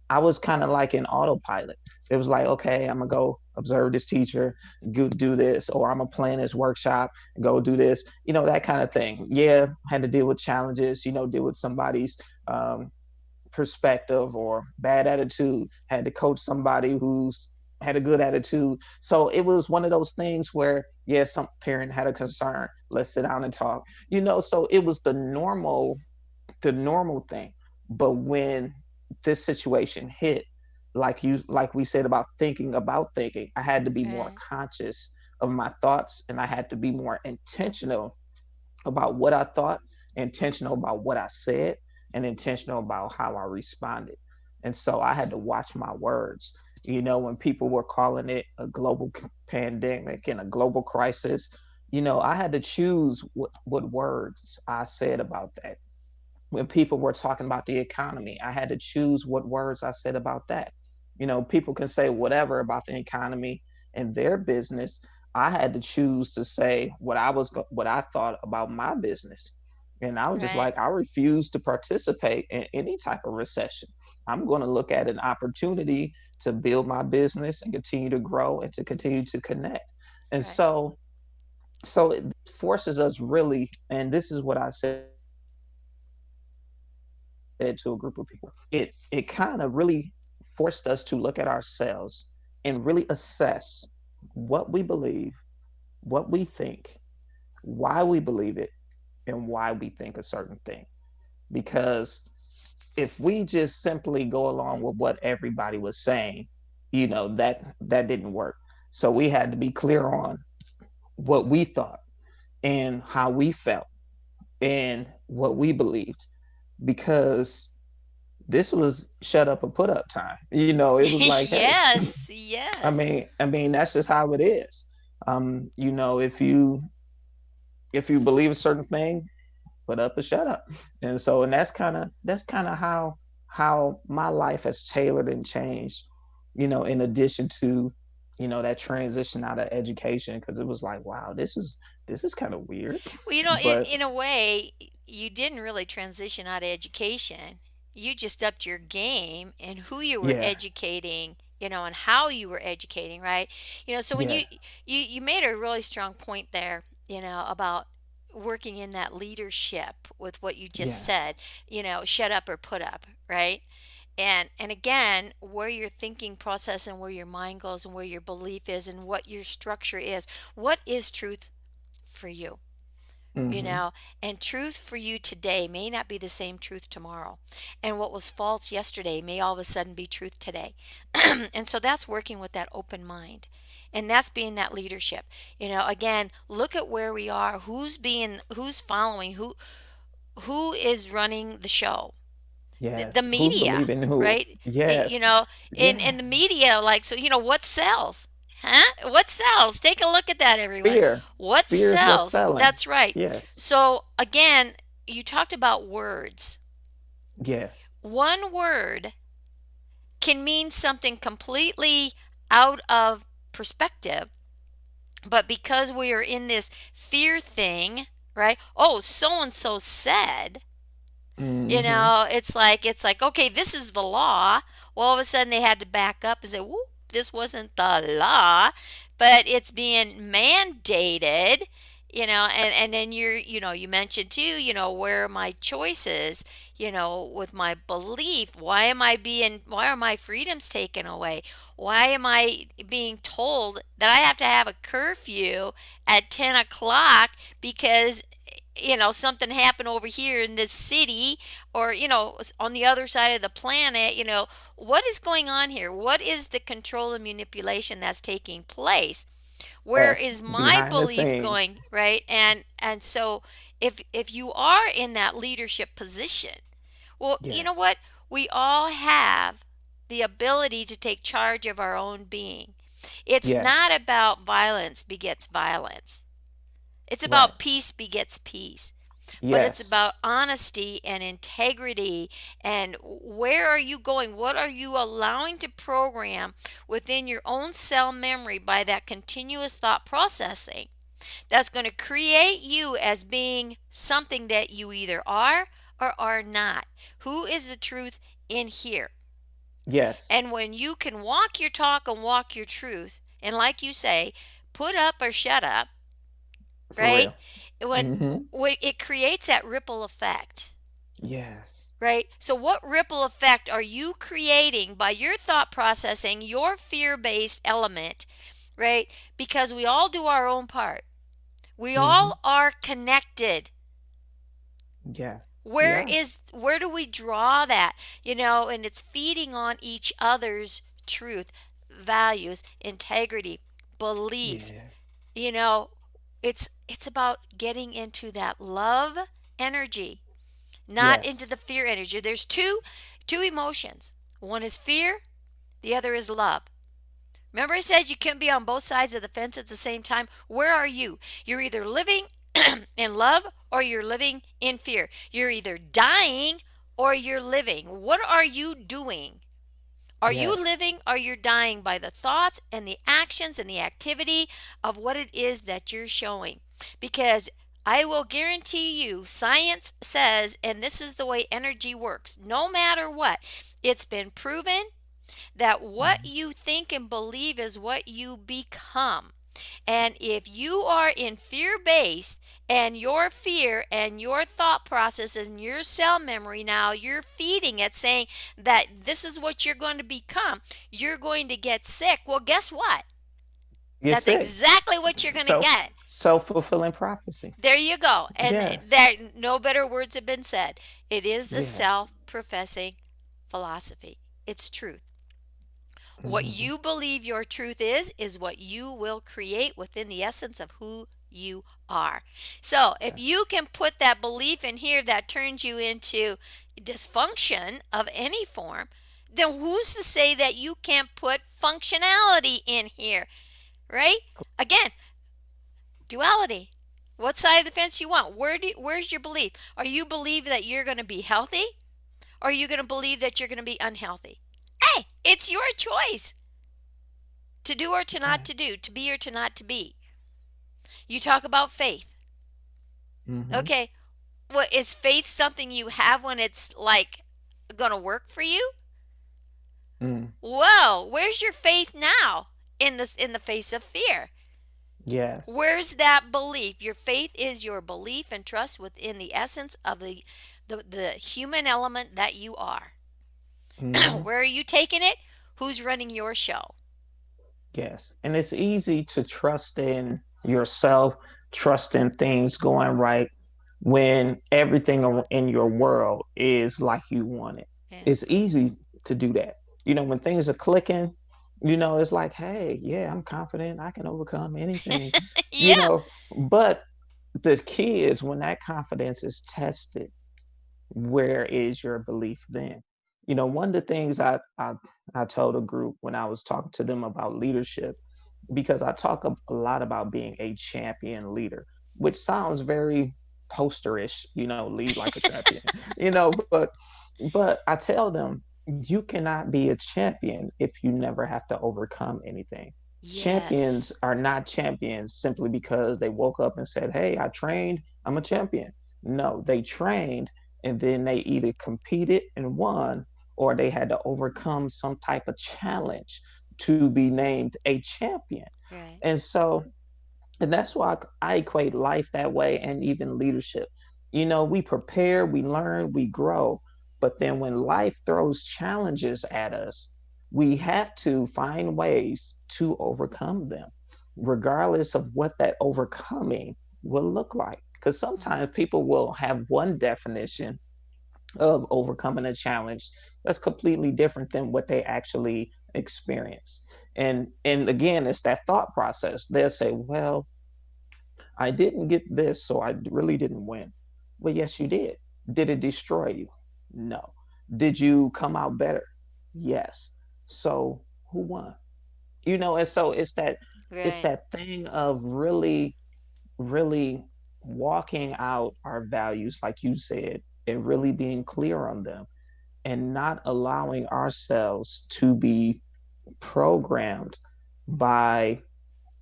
I was kind of like in autopilot. It was like, okay, I'm gonna go observe this teacher, go do this, or I'm gonna plan this workshop, go do this, that kind of thing. Yeah, had to deal with challenges, deal with somebody's um, perspective or bad attitude, had to coach somebody who's had a good attitude. So it was one of those things where, yeah, some parent had a concern, let's sit down and talk, so it was the normal thing. But when this situation hit, like we said about thinking, I had to be more Right. conscious of my thoughts, and I had to be more intentional about what I thought, intentional about what I said, and intentional about how I responded. And so I had to watch my words. When people were calling it a global pandemic and a global crisis, I had to choose what words I said about that. When people were talking about the economy, I had to choose what words I said about that. People can say whatever about the economy and their business. I had to choose to say what I thought about my business. And I was just Right. like, I refuse to participate in any type of recession. I'm going to look at an opportunity to build my business and continue to grow and to continue to connect. And Right. so it forces us really, and this is what I said to a group of people. It kind of really forced us to look at ourselves and really assess what we believe, what we think, why we believe it, and why we think a certain thing. Because if we just simply go along with what everybody was saying, that didn't work. So we had to be clear on what we thought and how we felt and what we believed, because this was shut up or put up time. It was like, hey, Yes. I Yes. mean, I mean that's just how it is. If you believe a certain thing, put up or shut up. And that's kind of how my life has tailored and changed. In addition to that transition out of education, because it was like, wow, this is kind of weird. Well, But in a way, you didn't really transition out of education. You just upped your game in who you were yeah, educating, and how you were educating, right? So when yeah, you made a really strong point there, about working in that leadership with what you just yes, said, shut up or put up, right? And again, where your thinking process and where your mind goes and where your belief is and what your structure is, what is truth for you? you hmm, know and truth for you today may not be the same truth tomorrow, and what was false yesterday may all of a sudden be truth today. And so that's working with that open mind, and that's being that leadership. Again, look at where we are, who's following, who is running the show. The yes. Who's media, believing who? right? Eh, you Yes, know yeah. in the media, like, so what sells? What sells? Take a look at that, everyone. Fear, What fear is what's sells? selling. That's right. Yes, So again, you talked about words. yes, One word can mean something completely out of perspective, but because we are in this fear thing, right? Oh, so and so said. hmm, It's like, okay, this is the law. Well, all of a sudden they had to back up and say, whoop, this wasn't the law, but it's being mandated. And then you mentioned too, where are my choices, with my belief? Why are my freedoms taken away? Why am I being told that I have to have a curfew at 10 o'clock because something happened over here in this city, or on the other side of the planet? What is going on here? What is the control and manipulation that's taking place? Where yes. is my Behind the belief scenes. going, right? And so if you are in that leadership position, well, you know Yes, what, we all have the ability to take charge of our own being. It's yes, not about violence begets violence. It's right. about peace begets peace, but it's Yes, about honesty and integrity. And where are you going? What are you allowing to program within your own cell memory by that continuous thought processing that's going to create you as being something that you either are or are not? Who is the truth in here? yes, And when you can walk your talk and walk your truth, And like you say, put up or shut up, For right? real. When, Mm-hmm. when it creates that ripple effect, Yes. right? So, what ripple effect are you creating by your thought processing, your fear based element, right? Because we all do our own part. We Mm-hmm. all are connected. Yes. Where Yeah. is where do we draw that? And it's feeding on each other's truth, values, integrity, beliefs. Yeah. You know, it's about getting into that love energy, not into Yes. the fear energy. There's two emotions. One is fear, the other is love. Remember I said you can't be on both sides of the fence at the same time? Where are you? You're either living in love or you're living in fear. You're either dying or you're living. What are you doing? Are you Yes. living or you're dying by the thoughts and the actions and the activity of what it is that you're showing? Because I will guarantee you, science says, and this is the way energy works, no matter what, it's been proven that what Mhm. you think and believe is what you become. And if you are in fear based and your fear and your thought process and your cell memory now, you're feeding it saying that this is what you're going to become, you're going to get sick. Well, guess what? You're That's sick. exactly what you're going to Self get. self-fulfilling prophecy. There you go. And Yes. there no better words have been said. It is a Yes. self-professing philosophy. It's truth. What Hmm. you believe your truth is what you will create within the essence of who you are. So, if Yes. you can put that belief in here that turns you into dysfunction of any form, then who's to say that you can't put functionality in here, right? Again, duality. What side of the fence you want? Where's your belief? Are you believe that you're going to be healthy? Or are you going to believe that you're going to be unhealthy? Hey, it's your choice to do or to not Okay. to do, to be or to not to be. You talk about faith. Hmm. Okay, what is faith something you have when it's like going to work for you? Mm. Well, where's your faith now in the face of fear? Yes. Where's that belief? Your faith is your belief and trust within the essence of the human element that you are. Hmm. Where are you taking it? Who's running your show? Yes. And it's easy to trust in yourself, trust in things going right when everything in your world is like you want it. Yeah. It's easy to do that. When things are clicking, it's like, hey, yeah, I'm confident I can overcome anything, you Yeah. know. But the key is when that confidence is tested, where is your belief then? One of the things I told a group when I was talking to them about leadership, because I talk a lot about being a champion leader, which sounds very posterish, lead like a champion, but I tell them you cannot be a champion if you never have to overcome anything. Champions Yes. are not champions simply because they woke up and said, hey, I trained, I'm a champion. No, they trained and then they either competed and won or they had to overcome some type of challenge to be named a champion. Right. And so, and that's why I equate life that way and even leadership. We prepare, we learn, we grow. But then when life throws challenges at us, we have to find ways to overcome them, regardless of what that overcoming will look like. Because Mhm. sometimes people will have one definition of overcoming a challenge that's completely different than what they actually experience. And again, it's that thought process. They'll say, well, I didn't get this, so I really didn't win. Well, yes, you did. Did it destroy you? No. Did you come out better? Yes. So who won? And so it's Right. that thing of really walking out our values, like you said, and really being clear on them and not allowing ourselves to be programmed by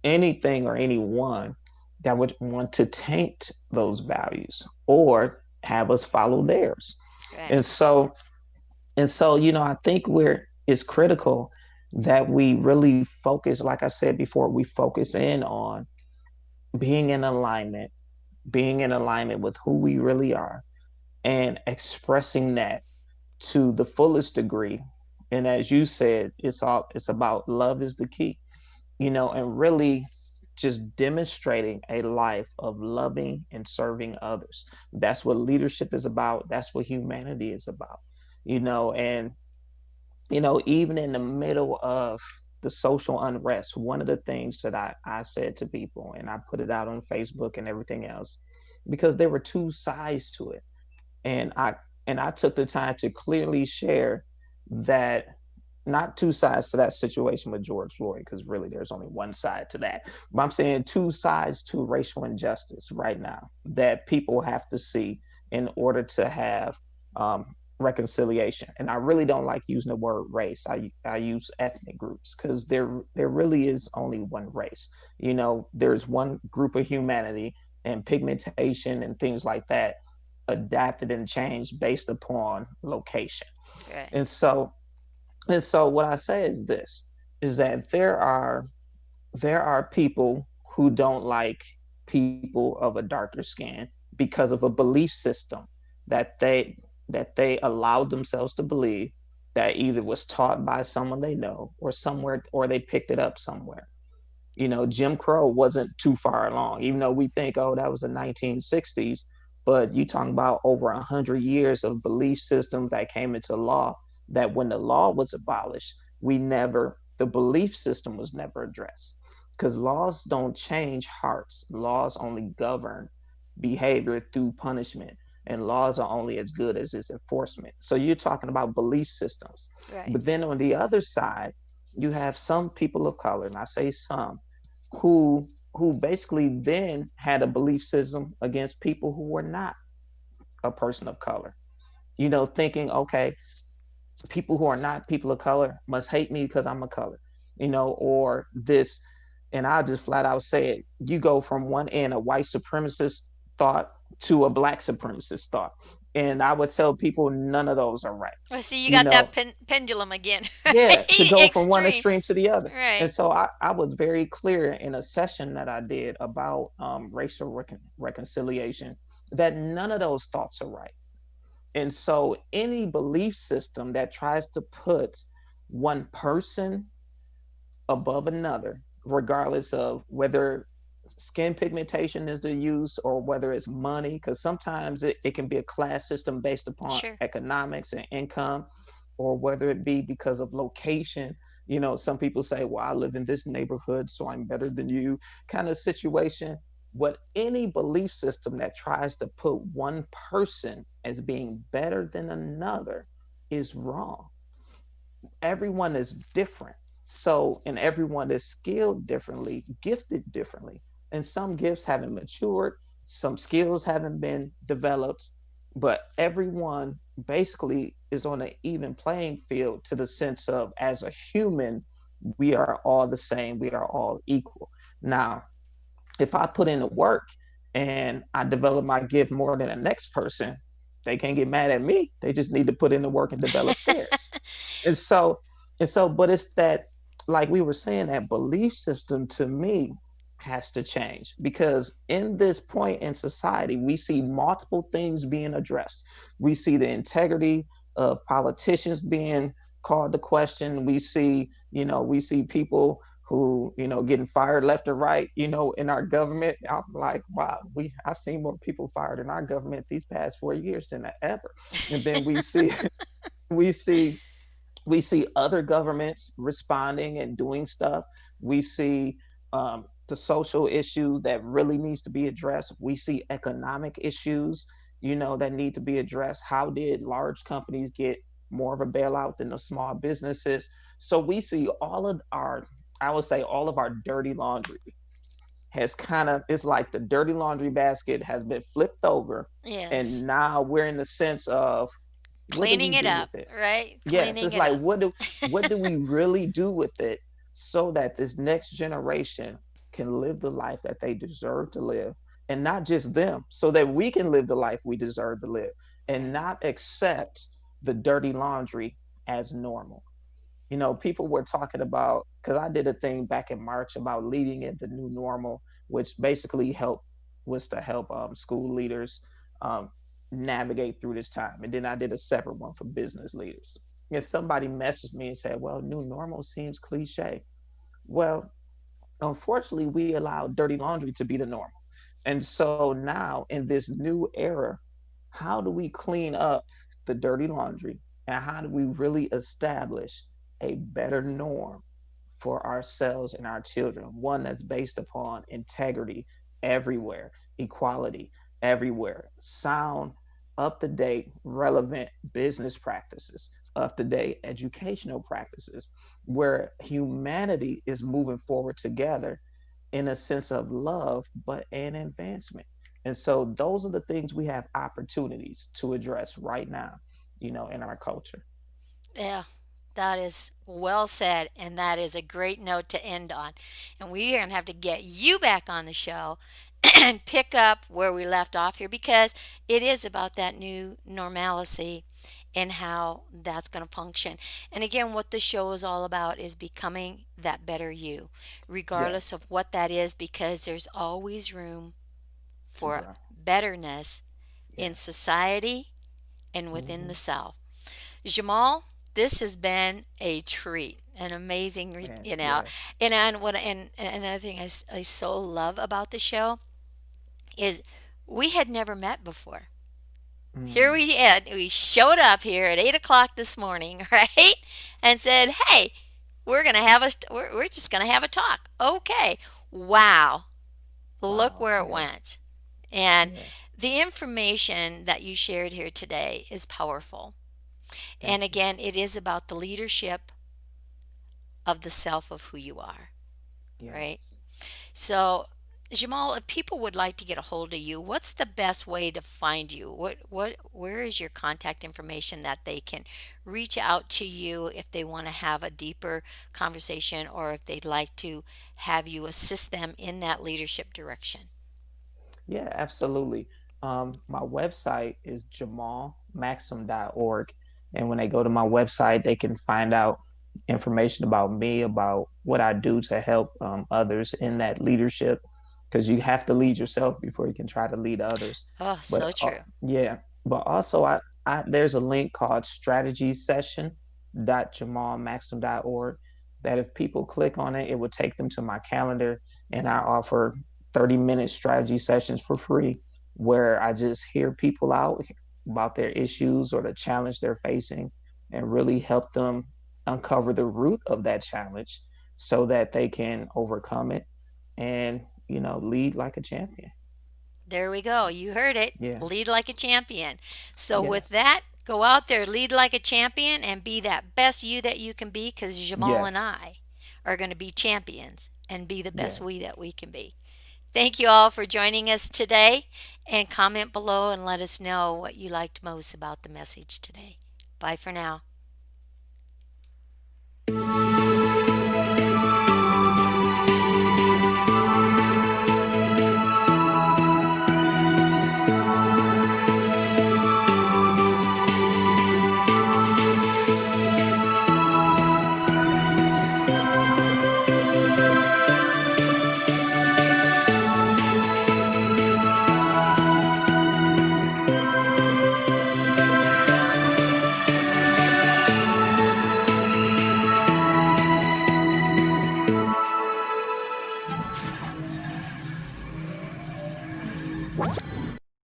anything or anyone that would want to taint those values or have us follow theirs. Right. And so, I think where it's critical. that we really focus, like I said before, we focus in on being in alignment, being in alignment with who we really are, and expressing that to the fullest degree. And as you said, it's about love is the key, and really just demonstrating a life of loving and serving others. That's what leadership is about. That's what humanity is about. And even in the middle of the social unrest, one of the things that I said to people, and I put it out on Facebook and everything else, because there were two sides to it. And I took the time to clearly share that, not two sides to that situation with George Floyd, because really there's only one side to that. But I'm saying two sides to racial injustice right now that people have to see in order to have reconciliation. And I really don't like using the word race. I use ethnic groups, because there really is only one race. There's one group of humanity, and pigmentation and things like that adapted and changed based upon location. Right. And so what I say is this, is that there are people who don't like people of a darker skin because of a belief system that they allowed themselves to believe, that either was taught by someone they know, or somewhere, or they picked it up somewhere. Jim Crow wasn't too far along, even though we think, oh, that was the 1960s. But you talking about over 100 years of belief systems that came into law, that when the law was abolished, the belief system was never addressed. Because laws don't change hearts. Laws only govern behavior through punishment. And laws are only as good as its enforcement. So you're talking about belief systems. Right. But then on the other side, you have some people of color, and I say some, who basically then had a belief system against people who were not a person of color. Thinking, okay, people who are not people of color must hate me because I'm a color, or this. And I'll just flat out say it. You go from one end, a white supremacist thought, to a black supremacist thought. And I would tell people none of those are right. Well, see, you You got that know, pendulum again. yeah, to Right? go from one Extreme. extreme to the other. And Right. so I was very clear in a session that I did about racial reconciliation, that none of those thoughts are right. And so any belief system that tries to put one person above another, regardless of whether skin pigmentation is the use, or whether it's money, because sometimes it can be a class system based upon Sure. economics and income, or whether it be because of location. Some people say, well, I live in this neighborhood, so I'm better than you, kind of situation. What any belief system that tries to put one person as being better than another is wrong. Everyone is different. So, and everyone is skilled differently, gifted differently. And some gifts haven't matured, some skills haven't been developed, but everyone basically is on an even playing field, to the sense of, as a human, we are all the same, we are all equal. Now, if I put in the work and I develop my gift more than the next person, they can't get mad at me. They just need to put in the work and develop theirs. And so, but it's that, like we were saying, that belief system to me has to change, because in this point in society, we see multiple things being addressed. We see the integrity of politicians being called to question. We see people who, getting fired left and right, in our government. I'm like, wow, I've seen more people fired in our government these past 4 years than ever. And then we see we see other governments responding and doing stuff. We see the social issues that really needs to be addressed. We see economic issues, that need to be addressed. How did large companies get more of a bailout than the small businesses? So we see I would say, all of our dirty laundry has it's like the dirty laundry basket has been flipped over. And Yes. now we're in the sense of, what do we Cleaning it do up, with it? right? Yes, Cleaning it's it like, up. what do we really do with it, so that this next generation can live the life that they deserve to live, and not just them, so that we can live the life we deserve to live, and Right. not accept the dirty laundry as normal. People were talking about, because I did a thing back in March about leading in the new normal, which basically was to help school leaders um, navigate through this time. And then I did a separate one for business leaders. And somebody messaged me and said, well, new normal seems cliche. Well, unfortunately, we allow dirty laundry to be the normal. And so now in this new era, how do we clean up the dirty laundry, and how do we really establish a better norm for ourselves and our children, one that's based upon integrity everywhere, equality everywhere, sound, up to date, relevant business practices, up to date educational practices, where humanity is moving forward together in a sense of love, but an advancement. And so those are the things we have opportunities to address right now, in our culture. Yeah, that is well said, and that is a great note to end on. And we are going to have to get you back on the show and pick up where we left off here because it is about that new normalcy and how that's going to function. And again, what the show is all about is becoming that better you, regardless Yes, of what that is, because there's always room to for grow. betterness in Yes. society and within the Hmm. self. Jamal, this has been a treat, an amazing, And yes. and another thing I so love about the show is we had never met before. Here Mm. we showed up here at 8 o'clock this morning, right? And said, "Hey, we're just gonna have a talk." Okay, wow, look Wow. where it Yeah. went, and Yeah. the information that you shared here today is powerful. And Thank you. again, it is about the leadership of the self of who you are, right? Yes. So, Jamal, if people would like to get a hold of you, what's the best way to find you? Where is your contact information that they can reach out to you if they want to have a deeper conversation or if they'd like to have you assist them in that leadership direction? Yeah, absolutely. My website is jamalmaxam.org. And when they go to my website, they can find out information about me, about what I do to help others in that leadership, because you have to lead yourself before you can try to lead others. Oh, But so true. yeah, but also there's a link called strategysession.jamalmaxam.org that if people click on it, it would take them to my calendar, and I offer 30-minute strategy sessions for free where I just hear people out about their issues or the challenge they're facing and really help them uncover the root of that challenge so that they can overcome it and, lead like a champion. There we go. You heard it. Yeah. Lead like a champion. So, with Yes. that, go out there, lead like a champion, and be that best you that you can be because Jamal and Yes. I are going to be champions and be the best Yes. we that we can be. Thank you all for joining us today. And comment below and let us know what you liked most about the message today. Bye for now.